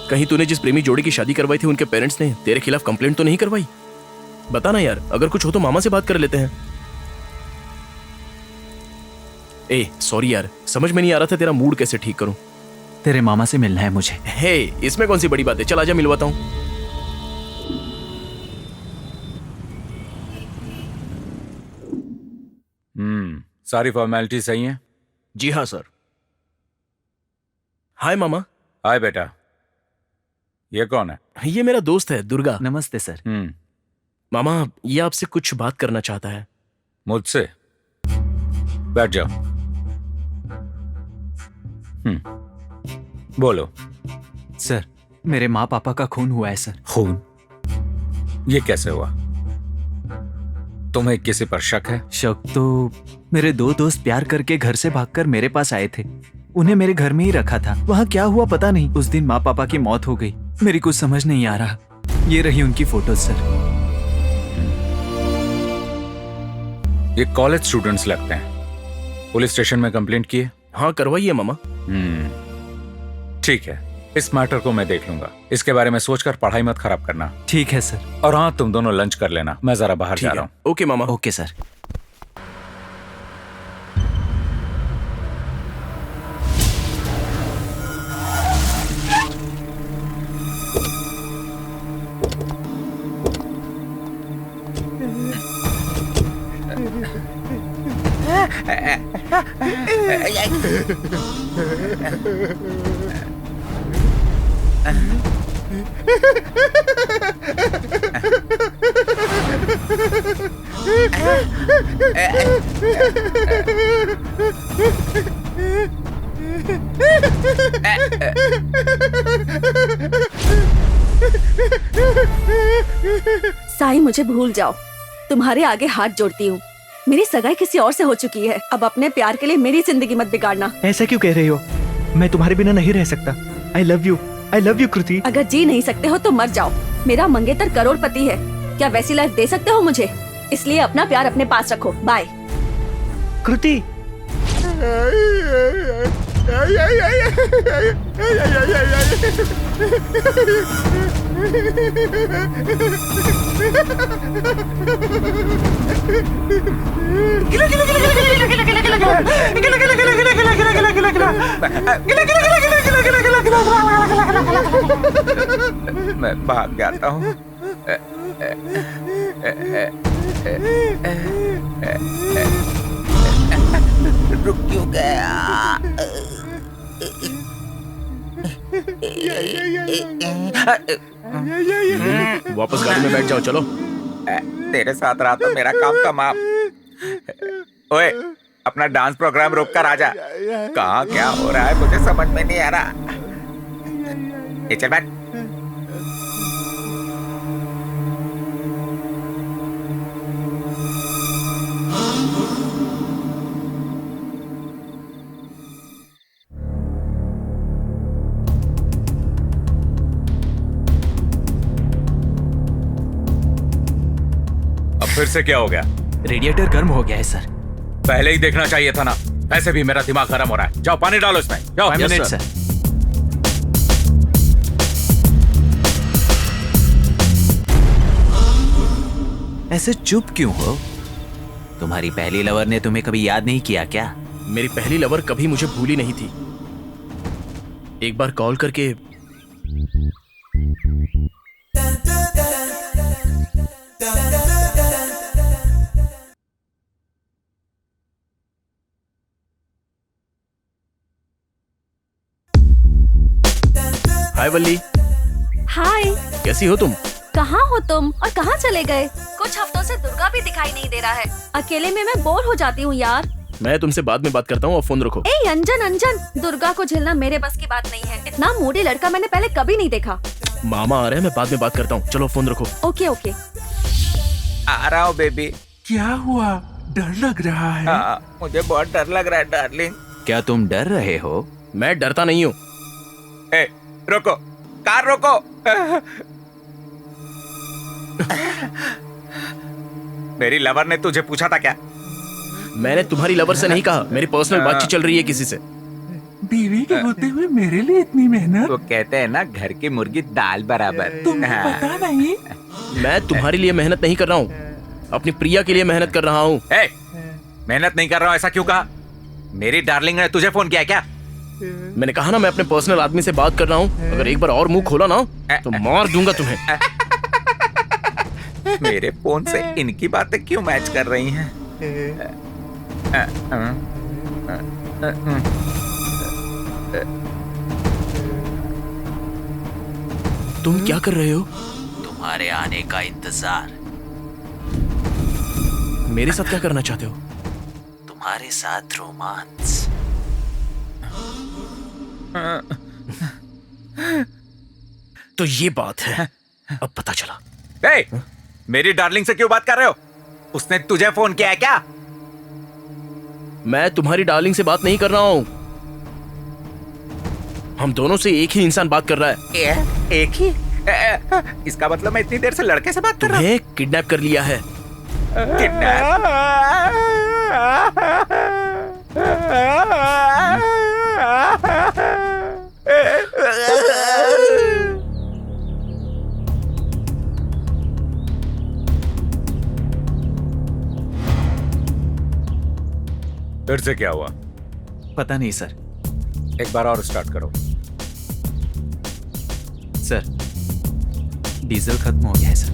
कहीं तूने जिस प्रेमी जोड़ी की शादी करवाई थी उनके पेरेंट्स ने तेरे खिलाफ कंप्लेंट तो नहीं करवाई? बता ना यार, अगर कुछ हो तो मामा से बात कर लेते हैं। ए सॉरी यार, समझ में नहीं आ रहा था तेरा मूड कैसे ठीक करूं। तेरे मामा से मिलना है मुझे। हे, इसमें कौन सी बड़ी बात है, चल आजा मिलवाता हूं। सारी फॉर्मेलिटी सही है? जी हाँ सर। हाय मामा। हाय बेटा। ये कौन है? ये मेरा दोस्त है दुर्गा। नमस्ते सर। मामा, ये आपसे कुछ बात करना चाहता है। मुझसे? बैठ जाओ। बोलो। सर, मेरे माँ पापा का खून हुआ है सर। खून? ये कैसे हुआ? तुम्हें किसी पर शक है? शक तो मेरे दो दोस्त प्यार करके घर से भागकर मेरे पास आए थे। उन्हें मेरे घर में ही रखा था। वहाँ क्या हुआ पता नहीं। उस दिन माँ पापा की मौत हो गई। मेरी कुछ समझ नहीं आ रहा। ये रही उनकी फोटोज सर। ये कॉलेज स्टूडेंट्स लगते हैं। पुलिस स्टेशन में कंप्लेंट की है? हाँ करवाइए मामा। ठीक है, इस मैटर को मैं देख लूंगा। इसके बारे में सोचकर पढ़ाई मत खराब करना। ठीक है सर। और हाँ, तुम दोनों लंच कर लेना, मैं जरा बाहर जा रहा हूँ। ओके मामा। Okay sir. साई, मुझे भूल जाओ। तुम्हारे आगे हाथ जोड़ती हूँ। मेरी सगाई किसी और से हो चुकी है। अब अपने प्यार के लिए मेरी जिंदगी मत बिगाड़ना। ऐसा क्यों कह रही हो? मैं तुम्हारे बिना नहीं रह सकता। I love you. I love you Kriti. अगर जी नहीं सकते हो तो मर जाओ। मेरा मंगेतर करोड़पति है, क्या वैसी लाइफ दे सकते हो मुझे? इसलिए अपना प्यार अपने पास रखो। बाय। कृति मैं भाग जाता हूँ। रुक क्यों गया? वापस गाड़ी में बैठ जाओ, चलो। तेरे साथ रहा तो मेरा काम तमाम। ओए, अपना डांस प्रोग्राम रोक कर आजा। कहाँ क्या हो रहा है मुझे समझ में नहीं आ रहा। ये चल बैठ। फिर से क्या हो गया? रेडिएटर गर्म हो गया है सर। पहले ही देखना चाहिए था ना। ऐसे भी मेरा दिमाग गर्म हो रहा है। जाओ पानी डालो इसमें। जाओ। Minute sir. ऐसे चुप क्यों हो? तुम्हारी पहली लवर ने तुम्हें कभी याद नहीं किया क्या? मेरी पहली लवर कभी मुझे भूली नहीं थी। एक बार कॉल करके हाय वल्ली। हाय, कैसी हो तुम? कहाँ हो तुम और कहाँ चले गए? कुछ हफ्तों से दुर्गा भी दिखाई नहीं दे रहा है। अकेले में मैं बोर हो जाती हूँ यार। मैं तुमसे बाद में बात करता हूँ, अब फोन रखो। ए अंजन, दुर्गा को झेलना मेरे बस की बात नहीं है। इतना मूडी लड़का मैंने पहले कभी नहीं देखा। मामा आ रहे हैं, मैं बाद में बात करता हूँ। चलो फोन रखो। Okay okay. आ रहा हूँ बेबी। क्या हुआ? डर लग रहा है। मुझे बहुत डर लग रहा है डार्लिंग। क्या तुम डर रहे हो? मैं डरता नहीं हूँ। रोको, कार रोको। मेरी लवर ने तुझे पूछा था क्या? मैंने तुम्हारी लवर से नहीं कहा, मेरी पर्सनल बातचीत चल रही है किसी से। बीवी के होते हुए मेरे लिए इतनी मेहनत। वो कहते हैं ना, घर की मुर्गी दाल बराबर। तुम्हें पता नहीं? मैं तुम्हारे लिए मेहनत नहीं कर रहा हूँ, अपनी प्रिया के लिए मेहनत कर रहा हूँ। मेहनत नहीं कर रहा हूँ ऐसा क्यों कहा? मेरी डार्लिंग ने तुझे फोन किया क्या? मैंने कहा ना, मैं अपने पर्सनल आदमी से बात कर रहा हूँ। अगर एक बार और मुंह खोला ना तो मार दूंगा तुम्हें। मेरे फोन से इनकी बातें क्यों मैच कर रही हैं? तुम क्या कर रहे हो? तुम्हारे आने का इंतजार। मेरे साथ क्या करना चाहते हो? तुम्हारे साथ रोमांस। तो ये बात है, अब पता चला। मेरी डार्लिंग से क्यों बात कर रहे हो? उसने तुझे फोन किया है क्या? मैं तुम्हारी डार्लिंग से बात नहीं कर रहा हूँ। हम दोनों से एक ही इंसान बात कर रहा है। एक ही? इसका मतलब मैं इतनी देर से लड़के से बात कर रहा हूँ। तुम्हें किडनैप कर लिया है। फिर से क्या हुआ? पता नहीं सर। एक बार और स्टार्ट करो। सर, डीजल खत्म हो गया है सर।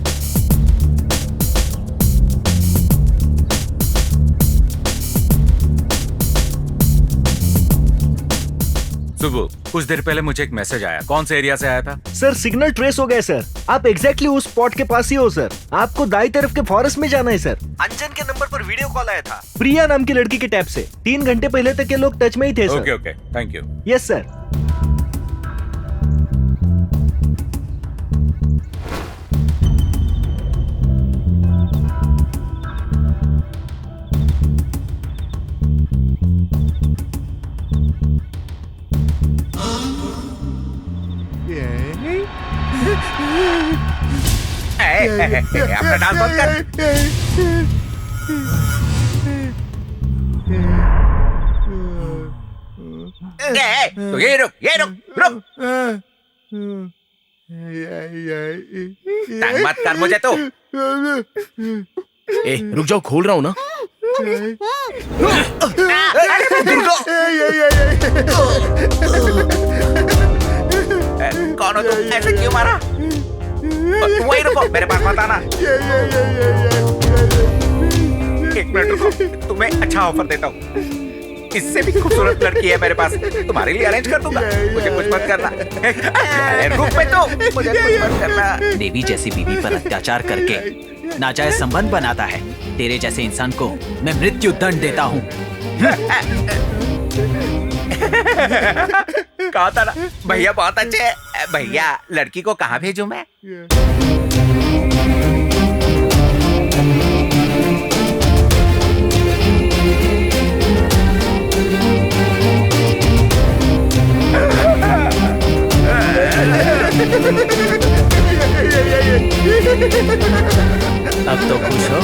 सुबह कुछ देर पहले मुझे एक मैसेज आया। कौन से एरिया से आया था? सर सिग्नल ट्रेस हो गया सर। आप एग्जैक्टली उस स्पॉट के पास ही हो सर। आपको दाई तरफ के फॉरेस्ट में जाना है सर। अंजन के नंबर पर वीडियो कॉल आया था, प्रिया नाम की लड़की के टैप से। 3 घंटे पहले तक ये लोग टच में ही थे sir. Okay okay, thank you. Yes sir. अपना डांस बंद कर। तो ये रुक रुक। तंग मत कर मुझे तो। ए रुक जाओ, खोल रहा हूँ ना। कौन हो तुम? ऐसे क्यों मारा? वहीं रुको, मेरे पास मत आना। एक मिनट रुको, तुम्हें अच्छा ऑफर देता हूँ। इससे भी खूबसूरत लड़की है मेरे पास, तुम्हारे लिए अरेंज कर दूंगा। मुझे कुछ मत करना। रुक पे तो, मुझे कुछ मत करना। देवी जैसी बीवी पर अत्याचार करके नाजायज संबंध बनाता है, तेरे जैसे इंसान को मैं मृत्यु दंड देता हूँ। कहा था ना भैया बहुत अच्छे हैं। भैया लड़की को कहाँ भेजूं मैं? अब तो खुश हो?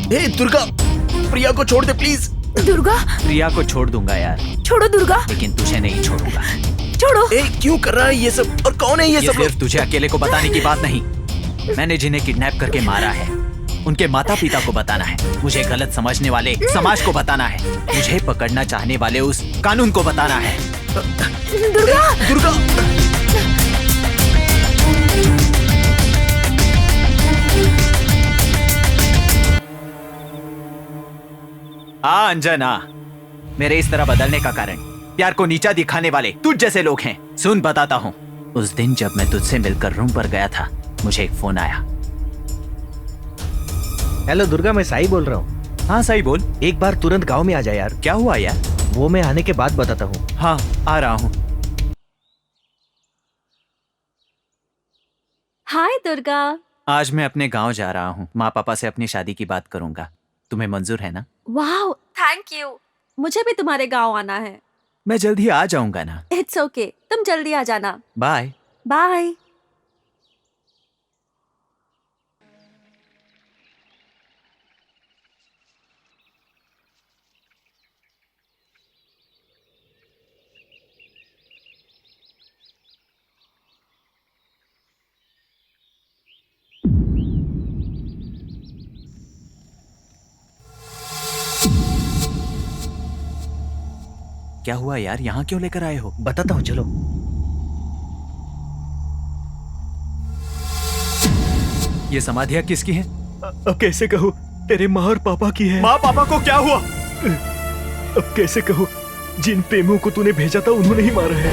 ए दुर्गा, प्रिया को छोड़ दे प्लीज। दुर्गा, प्रिया को छोड़ दूंगा यार, छोड़ो दुर्गा, लेकिन तुझे नहीं छोड़ूंगा। छोड़ो। ए क्यों कर रहा है ये सब, और कौन है ये सब लोग? सिर्फ तुझे अकेले को बताने की बात नहीं, मैंने जिन्हें किडनैप करके मारा है उनके माता पिता को बताना है, मुझे गलत समझने वाले समाज को बताना है, मुझे पकड़ना चाहने वाले उस कानून को बताना है। दुर्गा, दुर्गा, अंजना, मेरे इस तरह बदलने का कारण प्यार को नीचा दिखाने वाले तुझ जैसे लोग हैं। सुन बताता हूँ, उस दिन जब मैं तुझसे मिलकर रूम पर गया था, मुझे एक फोन आया। हेलो दुर्गा, मैं साई बोल रहा हूँ। हाँ साई बोल। एक बार तुरंत गांव में आ जा यार। क्या हुआ यार? वो मैं आने के बाद बताता हूँ। हाँ आ रहा हूँ। हाय दुर्गा। आज मैं अपने गांव जा रहा हूँ, माँ पापा से अपनी शादी की बात करूंगा। तुम्हें मंजूर है ना? वाह, थैंक यू। मुझे भी तुम्हारे गांव आना है। मैं जल्द ही आ जाऊंगा ना। इट्स ओके, तुम जल्दी आ जाना। Bye bye. क्या हुआ यार, यहाँ क्यों लेकर आए हो? बताता हूँ, चलो। ये समाधियाँ किसकी हैं? अब कैसे कहूँ, तेरे माँ और पापा की है। माँ पापा को क्या हुआ? अब कैसे कहूँ, जिन प्रेमियों को तूने भेजा था उन्होंने ही मारा है।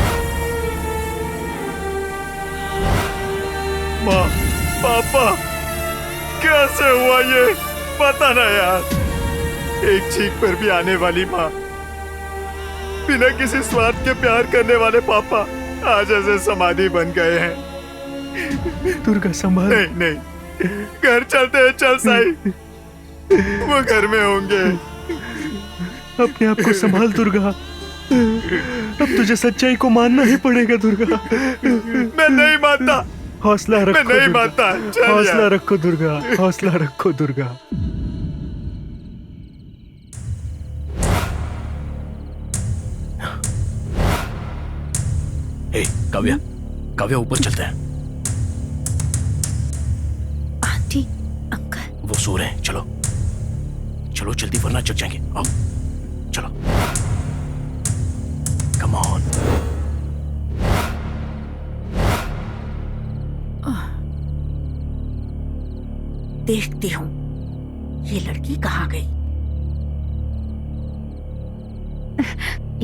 माँ, पापा, कैसे हुआ ये? पता ना यार। एक चीख पर भी आने वाली माँ, बिना किसी स्वार्थ के प्यार करने वाले पापा आज ऐसे समाधि बन गए हैं। दुर्गा संभाल। नहीं नहीं, घर चलते हैं, चल साई, वो घर में होंगे। अपने आप को संभाल दुर्गा, अब तुझे सच्चाई को मानना ही पड़ेगा दुर्गा। मैं नहीं मानता। हौसला रखो, मैं नहीं मानता। हौसला रखो दुर्गा, हौसला रखो दुर्गा। काव्या, काव्या ऊपर चलते हैं। आंटी, अंकल, वो सो रहे हैं, चलो चलो जल्दी वरना जग जाएंगे। आओ चलो, कम ऑन। देखती हूँ ये लड़की कहाँ गई।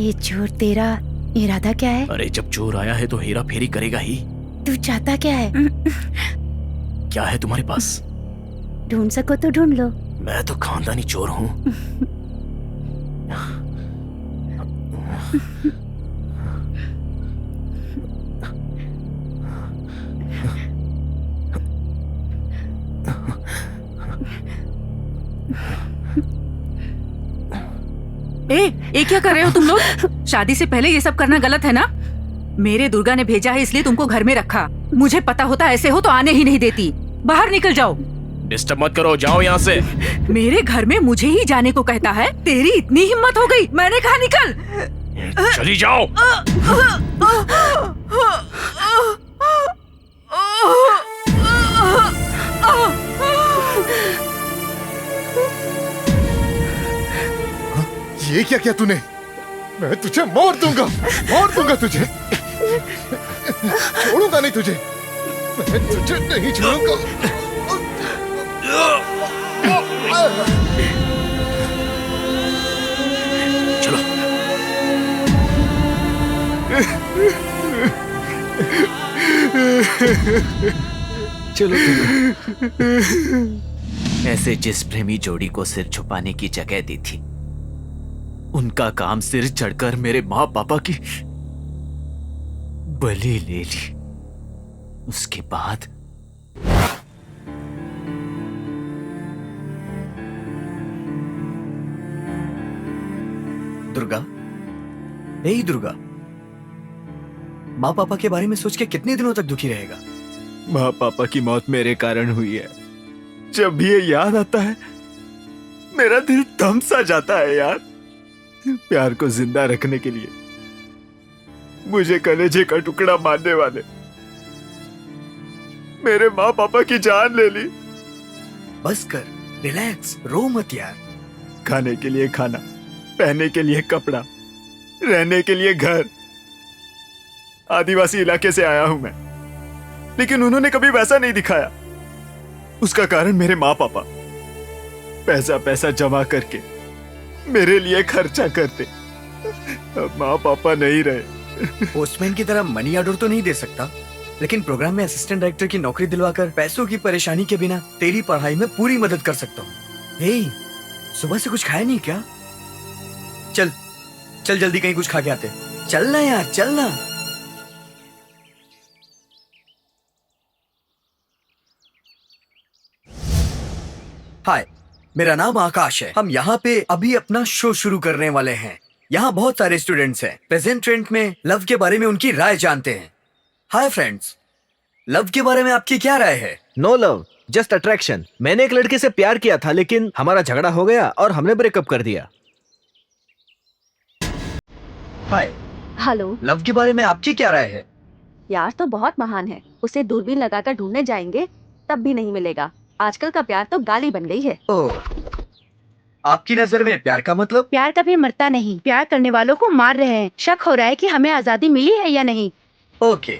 ये चोर, तेरा इरादा क्या है? अरे जब चोर आया है तो हेरा फेरी करेगा ही। तू चाहता क्या है? क्या है तुम्हारे पास? ढूंढ सको तो ढूंढ लो। मैं तो खानदानी चोर हूँ। ये क्या कर रहे हो तुम लोग? शादी से पहले ये सब करना गलत है ना? मेरे दुर्गा ने भेजा है इसलिए तुमको घर में रखा। मुझे पता होता ऐसे हो तो आने ही नहीं देती। बाहर निकल जाओ। डिस्टर्ब मत करो, जाओ यहाँ से। मेरे घर में मुझे ही जाने को कहता है? तेरी इतनी हिम्मत हो गई? मैंने कहा निकल। चली जाओ। ये क्या किया तूने? मैं तुझे मार दूंगा तुझे। छोड़ूंगा नहीं तुझे, मैं तुझे नहीं छोड़ूंगा। चलो। चलो। ऐसे जिस प्रेमी जोड़ी को सिर छुपाने की जगह दी थी, उनका काम सिर चढ़कर मेरे माँ पापा की बलि ले ली। उसके बाद दुर्गा, नहीं दुर्गा, माँ पापा के बारे में सोच के कितने दिनों तक दुखी रहेगा? माँ पापा की मौत मेरे कारण हुई है। जब भी ये याद आता है मेरा दिल थम सा जाता है यार। प्यार को जिंदा रखने के लिए मुझे कलेजे का टुकड़ा मारने वाले मेरे माँ पापा की जान ले ली। बस कर, रिलैक्स, रो मत यार। खाने के लिए खाना, पहनने के लिए कपड़ा, रहने के लिए घर। आदिवासी इलाके से आया हूं मैं, लेकिन उन्होंने कभी वैसा नहीं दिखाया। उसका कारण मेरे माँ पापा पैसा पैसा जमा करके मेरे लिए खर्चा करते। अब माँ पापा नहीं रहे। पोस्टमैन की तरह मनी ऑर्डर तो नहीं दे सकता, लेकिन प्रोग्राम में असिस्टेंट डायरेक्टर की नौकरी दिलवाकर पैसों की परेशानी के बिना तेरी पढ़ाई में पूरी मदद कर सकता हूँ। हे, सुबह से कुछ खाया नहीं क्या? चल चल जल्दी कहीं कुछ खा के आते। चलना यार, चलना। हाय, मेरा नाम आकाश है। हम यहाँ पे अभी अपना शो शुरू करने वाले हैं। यहाँ बहुत सारे स्टूडेंट्स हैं। प्रेजेंट ट्रेंड में लव के बारे में उनकी राय जानते हैं। हाय फ्रेंड्स, लव के बारे में आपकी क्या राय है? No love, just attraction. मैंने एक लड़के से प्यार किया था, लेकिन हमारा झगड़ा हो गया और हमने ब्रेकअप कर दिया। हाय, हेलो। लव के बारे में आपकी क्या राय है? प्यार तो बहुत महान है, उसे दूरबीन लगाकर ढूंढने जाएंगे तब भी नहीं मिलेगा। आजकल का प्यार तो गाली बन गई है। ओह, आपकी नजर में प्यार का मतलब? प्यार कभी मरता नहीं, प्यार करने वालों को मार रहे हैं। शक हो रहा है कि हमें आजादी मिली है या नहीं। ओके।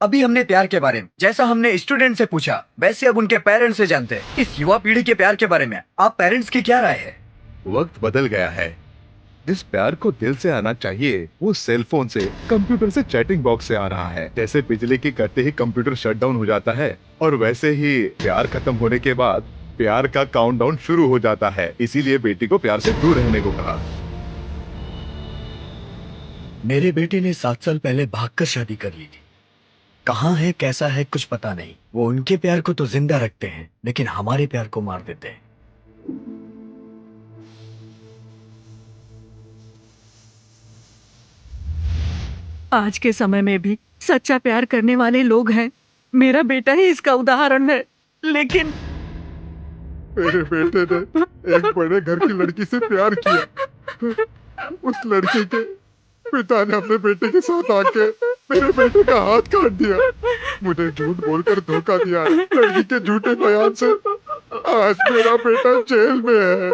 अभी हमने प्यार के बारे में जैसा हमने स्टूडेंट से पूछा, वैसे अब उनके पेरेंट्स से जानते हैं इस युवा पीढ़ी के प्यार के बारे में। आप पेरेंट्स की क्या राय है? वक्त बदल गया है। जिस प्यार को दिल से आना चाहिए वो सेल फोन से, कंप्यूटर से, चैटिंग बॉक्स से आ रहा है। जैसे बिजली की कटते ही कंप्यूटर शट डाउन हो जाता है, और वैसे ही प्यार खत्म होने के बाद प्यार का काउंटडाउन शुरू हो जाता है। इसीलिए बेटी को प्यार से दूर रहने को कहा। मेरे बेटे ने 7 साल पहले भागकर शादी कर ली थी। कहाँ है, कैसा है, कुछ पता नहीं। वो उनके प्यार को तो जिंदा रखते हैं, लेकिन हमारे प्यार को मार देते हैं। आज के समय में भी सच्चा प्यार करने वाले लोग हैं। मेरा बेटा ही इसका उदाहरण है। लेकिन मेरे बेटे ने एक बड़े घर की लड़की से प्यार किया। उस लड़की के पिता ने अपने बेटे के साथ आके मेरे बेटे का हाथ काट दिया। मुझे झूठ बोलकर धोखा दिया। लड़की के झूठे बयान से आज मेरा बेटा जेल में है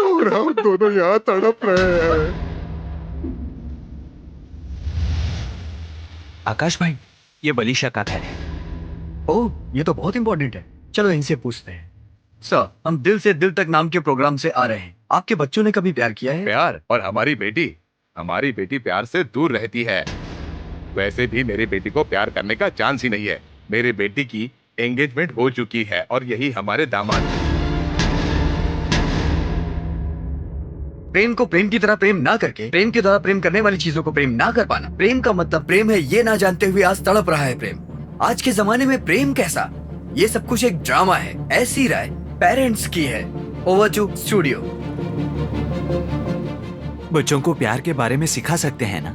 और हम दोनों यहाँ तड़प रहे हैं। आकाश भाई, ये बलीशा का घर है। ओह, ये तो बहुत इंपॉर्टेंट है। चलो इनसे पूछते हैं। सर, हम दिल से दिल तक नाम के प्रोग्राम से आ रहे हैं। आपके बच्चों ने कभी प्यार किया है? प्यार? और हमारी बेटी प्यार से दूर रहती है। वैसे भी मेरी बेटी को प्यार करने का चांस ही नहीं है। मेरी बेटी की एंगेजमेंट हो चुकी है और यही हमारे दामाद हैं। प्रेम को प्रेम की तरह प्रेम ना करके प्रेम की तरह प्रेम करने वाली चीजों को प्रेम ना कर पाना। प्रेम का मतलब प्रेम है ये ना जानते हुए आज तड़प रहा है प्रेम। आज के जमाने में प्रेम कैसा, ये सब कुछ एक ड्रामा है, ऐसी राय पेरेंट्स की है। Over to studio. बच्चों को प्यार के बारे में सिखा सकते हैं ना,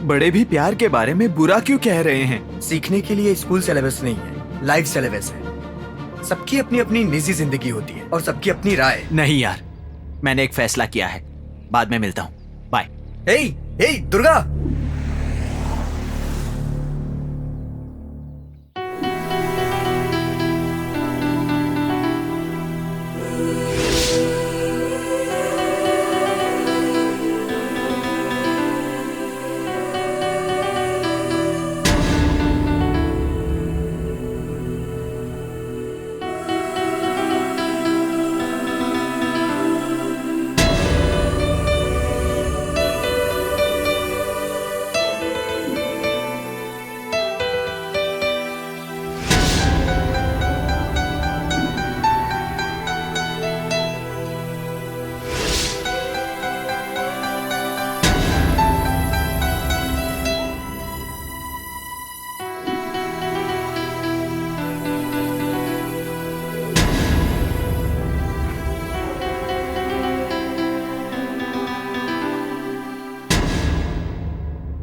बड़े भी प्यार के बारे में बुरा क्यों कह रहे हैं? सीखने के लिए स्कूल सिलेबस नहीं है, लाइफ सिलेबस है। सबकी अपनी अपनी निजी जिंदगी होती है और सबकी अपनी राय। नहीं यार, मैंने एक फैसला किया है, बाद में मिलता हूँ, बाय। हे दुर्गा,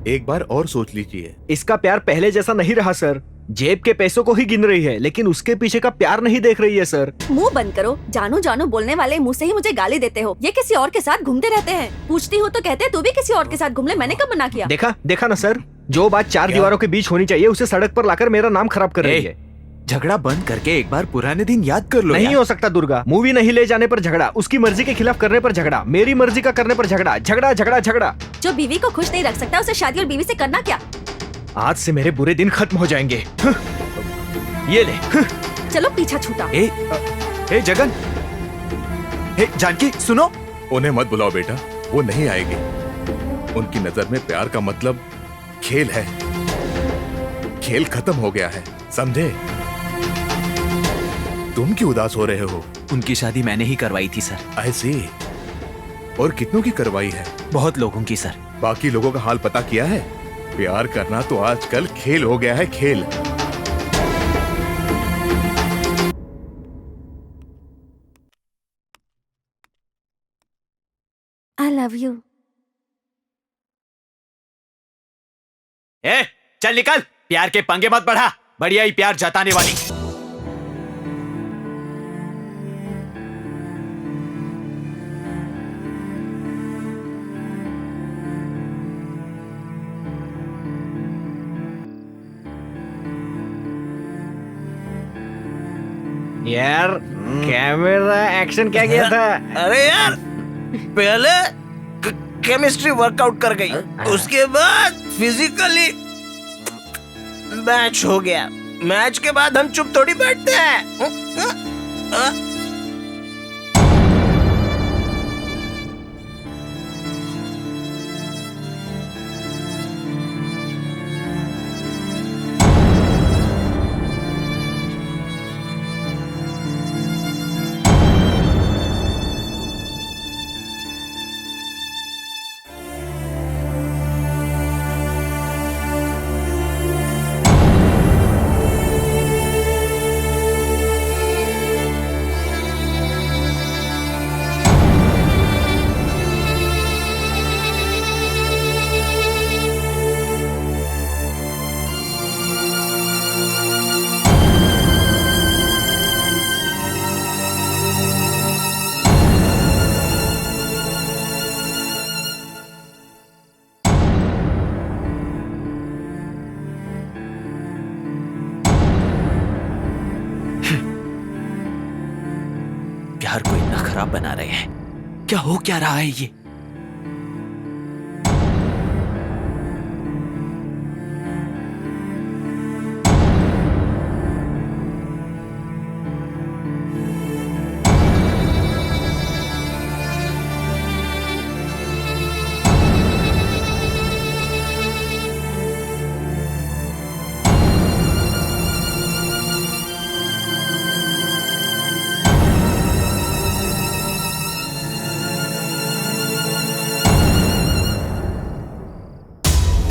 एक बार और सोच लीजिए। इसका प्यार पहले जैसा नहीं रहा सर। जेब के पैसों को ही गिन रही है, लेकिन उसके पीछे का प्यार नहीं देख रही है सर। मुंह बंद करो। जानू जानू बोलने वाले मुंह से ही मुझे गाली देते हो। ये किसी और के साथ घूमते रहते हैं। पूछती हूँ तो कहते हैं तू भी किसी और के साथ घूम ले। मैंने कब मना किया? देखा ना सर, जो बात चार दीवारों के बीच होनी चाहिए उसे सड़क पर लाकर मेरा नाम खराब कर रही है। झगड़ा बंद करके एक बार पुराने दिन याद कर लो। नहीं हो सकता दुर्गा। मूवी नहीं ले जाने पर झगड़ा, उसकी मर्जी के खिलाफ करने पर झगड़ा, मेरी मर्जी का करने पर झगड़ा, झगड़ा झगड़ा झगड़ा। जो बीवी को खुश नहीं रख सकता उसे शादी और बीवी से करना क्या? आज से मेरे बुरे दिन खत्म हो जाएंगे। ये ले। चलो पीछा छूटा। ए जगन, जानकी सुनो। उन्हें मत बुलाओ बेटा, वो नहीं आएगी। उनकी नजर में प्यार का मतलब खेल है। खेल खत्म हो गया है, समझे? तुम क्यों उदास हो रहे हो? उनकी शादी मैंने ही करवाई थी सर। ऐसी? और कितनों की करवाई है? बहुत लोगों की सर। बाकी लोगों का हाल पता किया है? प्यार करना तो आजकल खेल हो गया है, खेल। I love you. चल निकल, प्यार के पंगे मत बढ़ा। बढ़िया ही प्यार जताने वाली। यार कैमरा एक्शन क्या किया था? अरे यार, पहले केमिस्ट्री वर्कआउट कर गई, उसके बाद फिजिकली मैच हो गया। मैच के बाद हम चुप थोड़ी बैठते हैं। प्यार को इतना खराब बना रहे हैं। क्या हो क्या रहा है ये?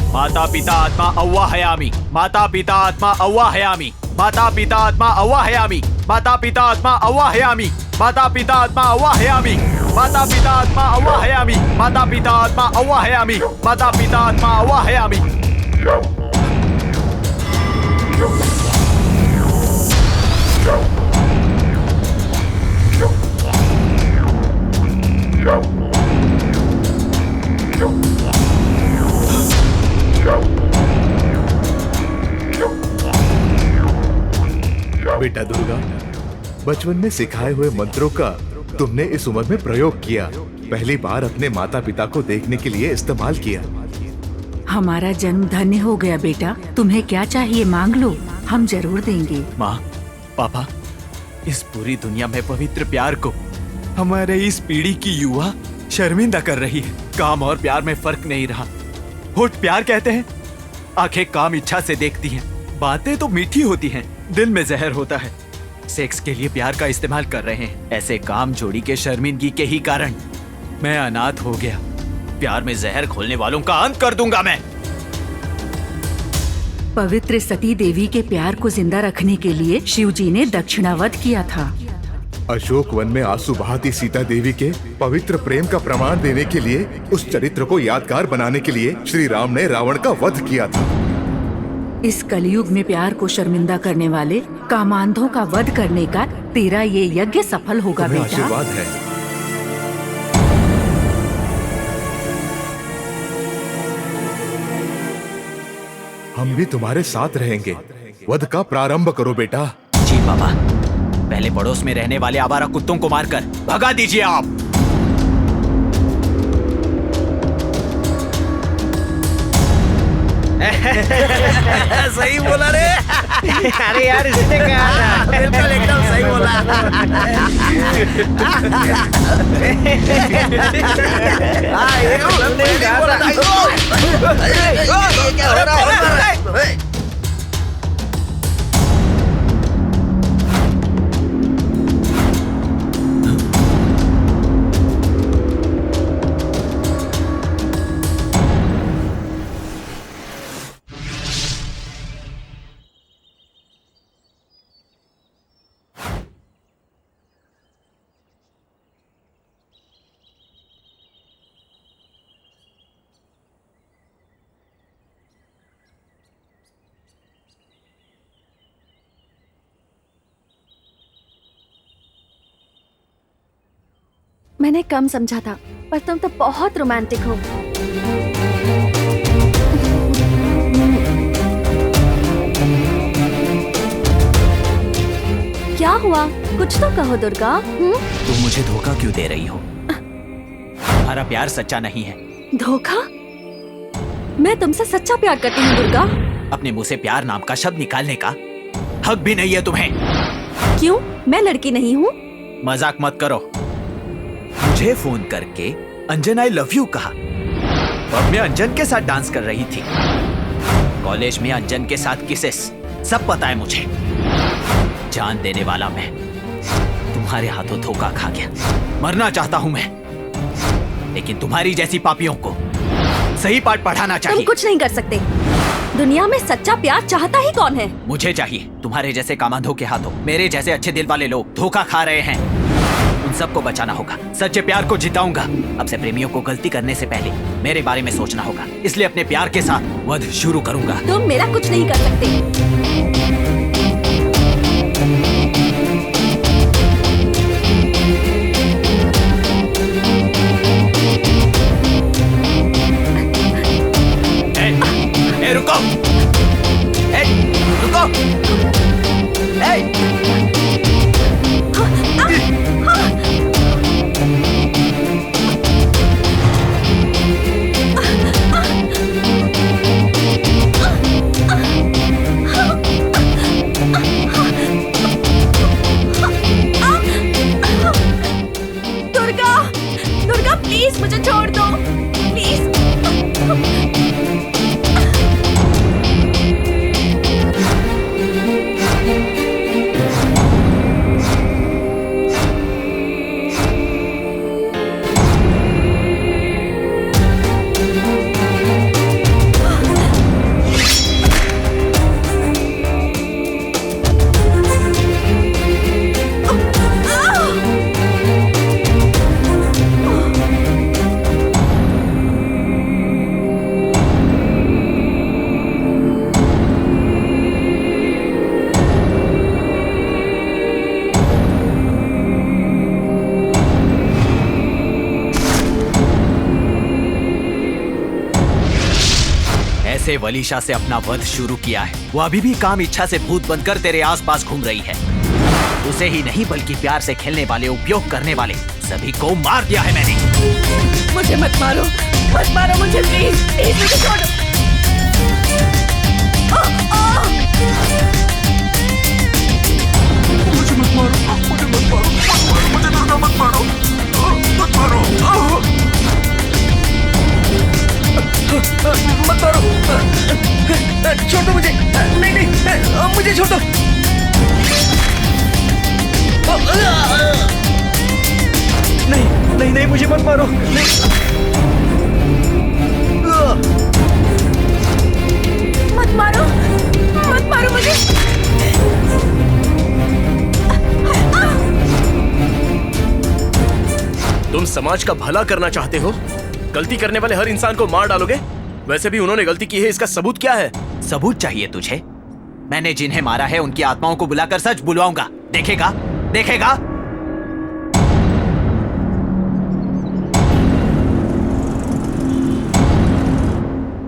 माता पिता आत्मा अव्वाहयामि, माता पिता आत्मा अव्वाहयामि, माता पिता आत्मा अव्वाहयामि, माता पिता आत्मा अव्वाहयामि, माता पिता आत्मा अव्वाहयामि, माता पिता आत्मा अव्वाहयामि, माता पिता आत्मा अव्वाहयामि, माता पिता आत्मा अव्वाहयामि। बेटा दुर्गा, बचपन में सिखाए हुए मंत्रों का तुमने इस उम्र में प्रयोग किया, पहली बार अपने माता पिता को देखने के लिए इस्तेमाल किया। हमारा जन्म धन्य हो गया बेटा। तुम्हें क्या चाहिए मांग लो, हम जरूर देंगे। माँ, पापा, इस पूरी दुनिया में पवित्र प्यार को हमारे इस पीढ़ी की युवा शर्मिंदा कर रही है। काम और प्यार में फर्क नहीं रहा। होठ प्यार कहते हैं, आंखें काम इच्छा से देखती हैं, बातें तो मीठी होती हैं, दिल में जहर होता है। सेक्स के लिए प्यार का इस्तेमाल कर रहे हैं। ऐसे काम जोड़ी के शर्मिंदगी के ही कारण मैं अनाथ हो गया। प्यार में जहर घोलने वालों का अंत कर दूंगा मैं। पवित्र सती देवी के प्यार को जिंदा रखने के लिए शिव जी ने दक्षिणावध किया था। अशोक वन में आंसू बहाती सीता देवी के पवित्र प्रेम का प्रमाण देने के लिए, उस चरित्र को यादगार बनाने के लिए श्री राम ने रावण का वध किया था। इस कलयुग में प्यार को शर्मिंदा करने वाले कामांधों का वध करने का तेरा ये यज्ञ सफल होगा बेटा। आशीर्वाद है। हम भी तुम्हारे साथ रहेंगे। वध का प्रारंभ करो बेटा। जी पापा। पहले पड़ोस में रहने वाले आवारा कुत्तों को मारकर भगा दीजिए आप। सही बोला रे। अरे यार, इसने कहा था। बिल्कुल एकदम सही बोला। ये क्या हो रहा है? मैंने कम समझा था, पर तुम तो बहुत रोमांटिक हो। क्या हुआ? कुछ तो कहो दुर्गा। तुम मुझे धोखा क्यों दे रही हो? तुम्हारा प्यार सच्चा नहीं है। धोखा? मैं तुमसे सच्चा प्यार करती हूँ दुर्गा। अपने मुंह से प्यार नाम का शब्द निकालने का हक भी नहीं है तुम्हें। क्यों? मैं लड़की नहीं हूँ। मजाक मत करो। मुझे फोन करके अंजन आई लव यू कहा। अब मैं अंजन के साथ डांस कर रही थी। कॉलेज में अंजन के साथ किसेस, सब पता है मुझे। जान देने वाला मैं तुम्हारे हाथों धोखा खा गया। मरना चाहता हूँ मैं, लेकिन तुम्हारी जैसी पापियों को सही पाठ पढ़ाना चाहिए। तुम कुछ नहीं कर सकते। दुनिया में सच्चा प्यार चाहता ही कौन है? मुझे चाहिए। तुम्हारे जैसे कामांधों के हाथों मेरे जैसे अच्छे दिल वाले लोग धोखा खा रहे हैं। उन सबको बचाना होगा। सच्चे प्यार को जिताऊंगा। अब से प्रेमियों को गलती करने से पहले मेरे बारे में सोचना होगा। इसलिए अपने प्यार के साथ वध शुरू करूंगा। तुम मेरा कुछ नहीं कर सकते। रुको। रुको। दुर्गा, दुर्गा प्लीज मुझे छोड़ दो, प्लीज। कैसे वलीशा से अपना वध शुरू किया है। वो अभी भी काम इच्छा से भूत बनकर तेरे आसपास घूम रही है। उसे ही नहीं बल्कि प्यार से खेलने वाले, उपयोग करने वाले सभी को मार दिया है मैंने। मुझे मत मारो मुझे, प्लीज मुझे छोड़ो। मुझे मत मारो, मुझे दुर्गा मत मारो, मत मारो। छोड़ दो मुझे। नहीं मुझे छोड़ दो। नहीं मुझे मत मारो। मत मारो मुझे। तुम समाज का भला करना चाहते हो, गलती करने वाले हर इंसान को मार डालोगे। वैसे भी उन्होंने गलती की है, इसका सबूत क्या है? सबूत चाहिए तुझे? मैंने जिन्हें मारा है उनकी आत्माओं को बुलाकर सच बुलवाऊंगा। देखेगा?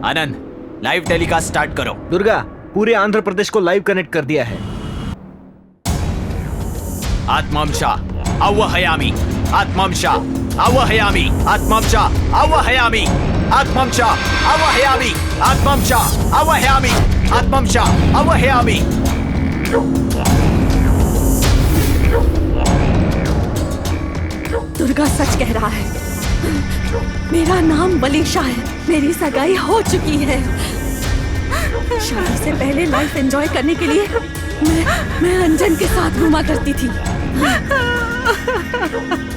आनंद, लाइव टेलीकास्ट स्टार्ट करो। दुर्गा, पूरे आंध्र प्रदेश को लाइव कनेक्ट कर दिया है। आत्मांशा अवहयामि, आत्मांशा अवहयामि, आत्मांशा अवहयामि, आत्मांशा अवहयामि, आत्मांशा अवहयामि, आत्मांशा अवहयामि। दुर्गा सच कह रहा है। मेरा नाम वलीशा है, मेरी सगाई हो चुकी है। शादी से पहले लाइफ एंजॉय करने के लिए मैं अंजन के साथ घूमा करती थी।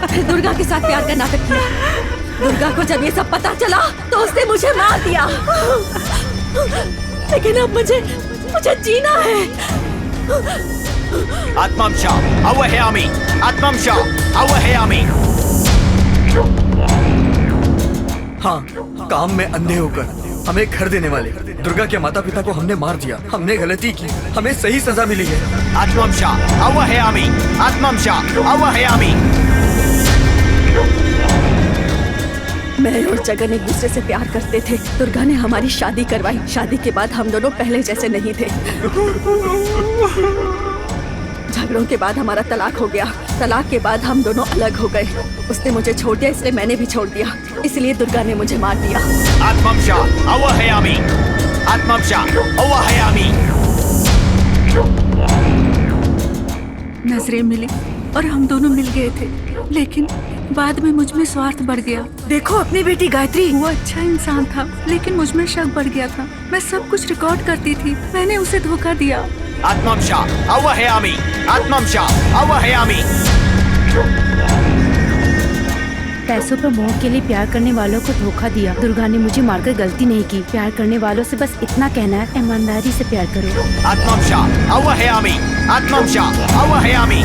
फिर दुर्गा के साथ प्यार का नाटक किया। दुर्गा को जब ये सब पता चला तो उसने मुझे मार दिया। लेकिन अब मुझे जीना है। आत्मांशा अवहयामि, आत्मांशा अवहयामि। हाँ, काम में अंधे होकर हमें घर देने वाले दुर्गा के माता पिता को हमने मार दिया। हमने गलती की, हमें सही सजा मिली है। आत्मांशा अवहयामि, आत्मांशा अवहयामि। मैं और जगन एक दूसरे से प्यार करते थे। दुर्गा ने हमारी शादी करवाई। शादी के बाद हम दोनों पहले जैसे नहीं थे। झगड़ों के बाद हमारा तलाक हो गया। तलाक के बाद हम दोनों अलग हो गए। उसने मुझे छोड़ दिया, इसलिए मैंने भी छोड़ दिया। इसलिए दुर्गा ने मुझे मार दिया। आत्मांशा अवहयामि, आत्मांशा अवहयामि। नजरें मिली और हम दोनों मिल गए थे, लेकिन बाद में मुझ में स्वार्थ बढ़ गया। देखो अपनी बेटी गायत्री, वो अच्छा इंसान था, लेकिन मुझ में शक बढ़ गया था। मैं सब कुछ रिकॉर्ड करती थी, मैंने उसे धोखा दिया। आत्मांशा अवहयामि, आत्मांशा अवहयामि। पैसों पर मोह के लिए प्यार करने वालों को धोखा दिया। दुर्गा ने मुझे मारकर गलती नहीं की। प्यार करने वालों से बस इतना कहना है, ईमानदारी से प्यार करो। आत्मांशा अवहयामि, आत्मांशा अवहयामि।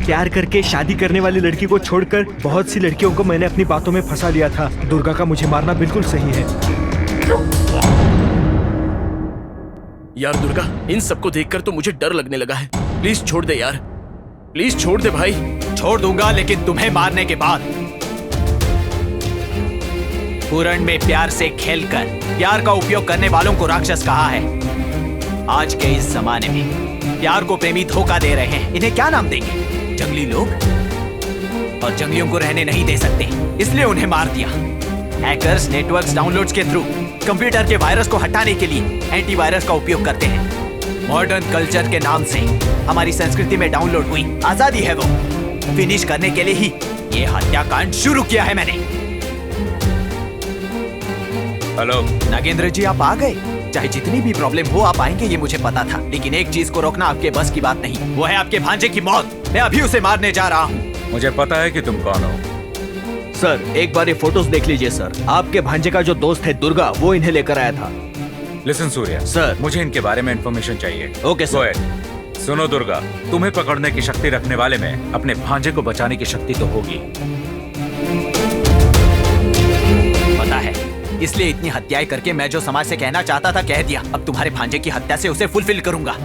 प्यार करके शादी करने वाली लड़की को छोड़कर बहुत सी लड़कियों को मैंने अपनी बातों में फंसा लिया था। दुर्गा का मुझे मारना बिल्कुल सही है। यार दुर्गा, इन सबको देखकर तो मुझे डर लगने लगा है। प्लीज छोड़ दे यार, प्लीज छोड़ दे भाई। छोड़ दूंगा, लेकिन तुम्हें मारने के बाद। पुराण में प्यार से खेलकर प्यार का उपयोग करने वालों को राक्षस कहा है। आज के इस जमाने में प्यार को प्रेमी धोखा दे रहे हैं। इन्हें क्या नाम देंगे? जंगली लोग। और जंगलियों को रहने नहीं दे सकते, इसलिए उन्हें मार दिया। हैकर्स नेटवर्क्स डाउनलोड्स के थ्रू कंप्यूटर के वायरस को हटाने के लिए एंटीवायरस का उपयोग करते हैं। मॉडर्न कल्चर के नाम से हमारी संस्कृति में डाउनलोड हुई आजादी है वो फिनिश करने के लिए ही ये हत्याकांड शुरू किया है मैंने। हेलो नागेंद्र जी, आप आ गए। चाहे जितनी भी प्रॉब्लम हो आप आएंगे, ये मुझे पता था। लेकिन एक चीज को रोकना आपके बस की बात नहीं, वो है आपके भांजे की मौत। मैं अभी उसे मारने जा रहा हूँ। मुझे पता है कि तुम कौन हो। सर, एक बार ये फोटोज देख लीजिए सर। आपके भांजे का जो दोस्त है दुर्गा, वो इन्हें लेकर आया था। लिसन सूर्या सर, मुझे इनके बारे में इंफॉर्मेशन चाहिए। Okay sir. सुनो दुर्गा, तुम्हें पकड़ने की शक्ति रखने वाले में अपने भांजे को बचाने की शक्ति तो होगी। पता है, इसलिए इतनी हत्याएं करके मैं जो समाज से कहना चाहता था कह दिया। अब तुम्हारे भांजे की हत्या से उसे फुलफिल करूंगा।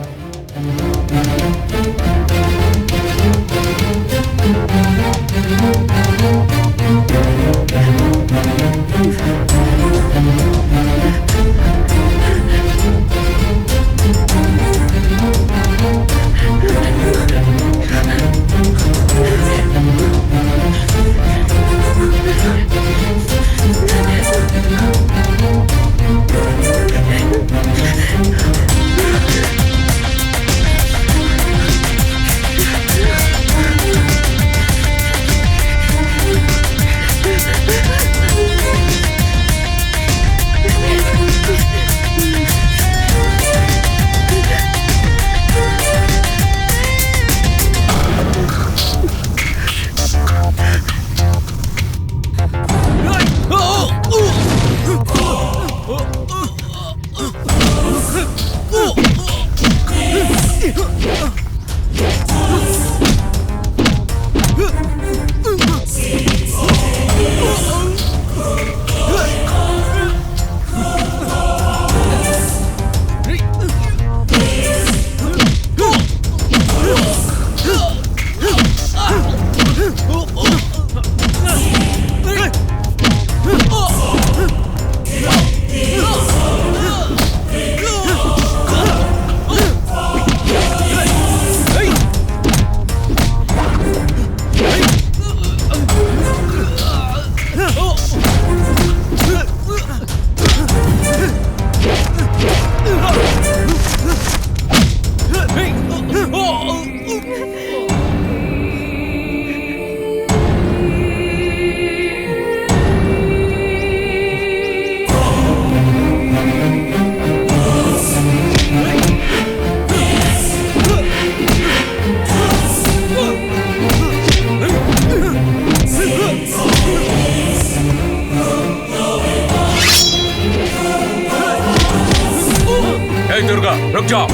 रुक जाओ।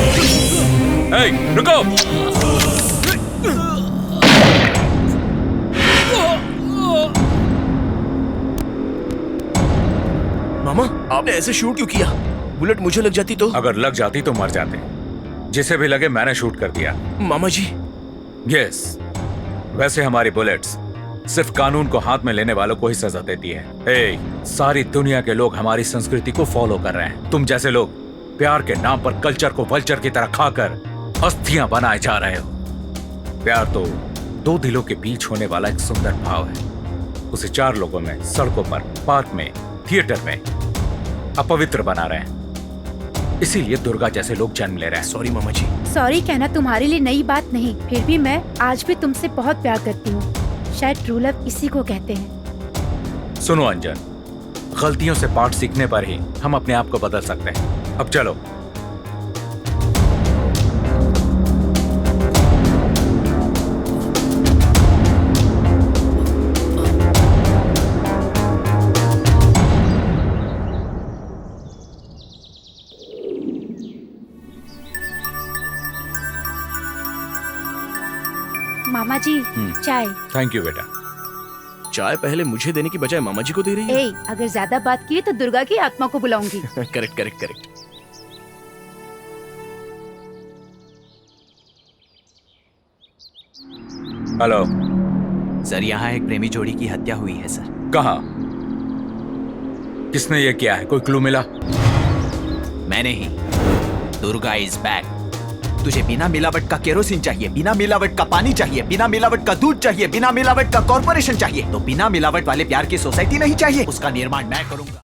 रुको। मामा, आपने ऐसे शूट क्यों किया? बुलेट मुझे लग जाती तो? अगर लग जाती तो मर जाते। जिसे भी लगे मैंने शूट कर दिया। मामा जी। यस, वैसे हमारी बुलेट्स सिर्फ कानून को हाथ में लेने वालों को ही सजा देती है। सारी दुनिया के लोग हमारी संस्कृति को फॉलो कर रहे हैं। तुम जैसे लोग प्यार के नाम पर कल्चर को वल्चर की तरह खाकर अस्थियां बनाए जा रहे हो। प्यार तो दो दिलों के बीच होने वाला एक सुंदर भाव है। उसे चार लोगों में, सड़कों पर, पार्क में, थिएटर में अपवित्र बना रहे हैं। इसीलिए दुर्गा जैसे लोग जन्म ले रहे हैं। सॉरी मामा जी। सॉरी कहना तुम्हारे लिए नई बात नहीं, फिर भी मैं आज भी तुमसे बहुत प्यार करती हूँ। शायद ट्रू लव इसी को कहते हैं। सुनो अंजन, गलतियों से पाठ सीखने पर ही हम अपने आप को बदल सकते हैं। अब चलो। मामा जी चाय। थैंक यू बेटा। चाय पहले मुझे देने की बजाय मामा जी को दे रही है। ए, अगर ज्यादा बात की तो दुर्गा की आत्मा को बुलाऊंगी। Correct correct correct. Hello sir, यहाँ एक प्रेमी जोड़ी की हत्या हुई है सर। कहाँ? किसने ये किया है? कोई क्लू मिला? मैंने ही। Durga is back. तुझे बिना मिलावट का केरोसिन चाहिए, बिना मिलावट का पानी चाहिए, बिना मिलावट का दूध चाहिए, बिना मिलावट का कॉर्पोरेशन चाहिए, तो बिना मिलावट वाले प्यार की सोसाइटी नहीं चाहिए। उसका निर्माण मैं करूंगा।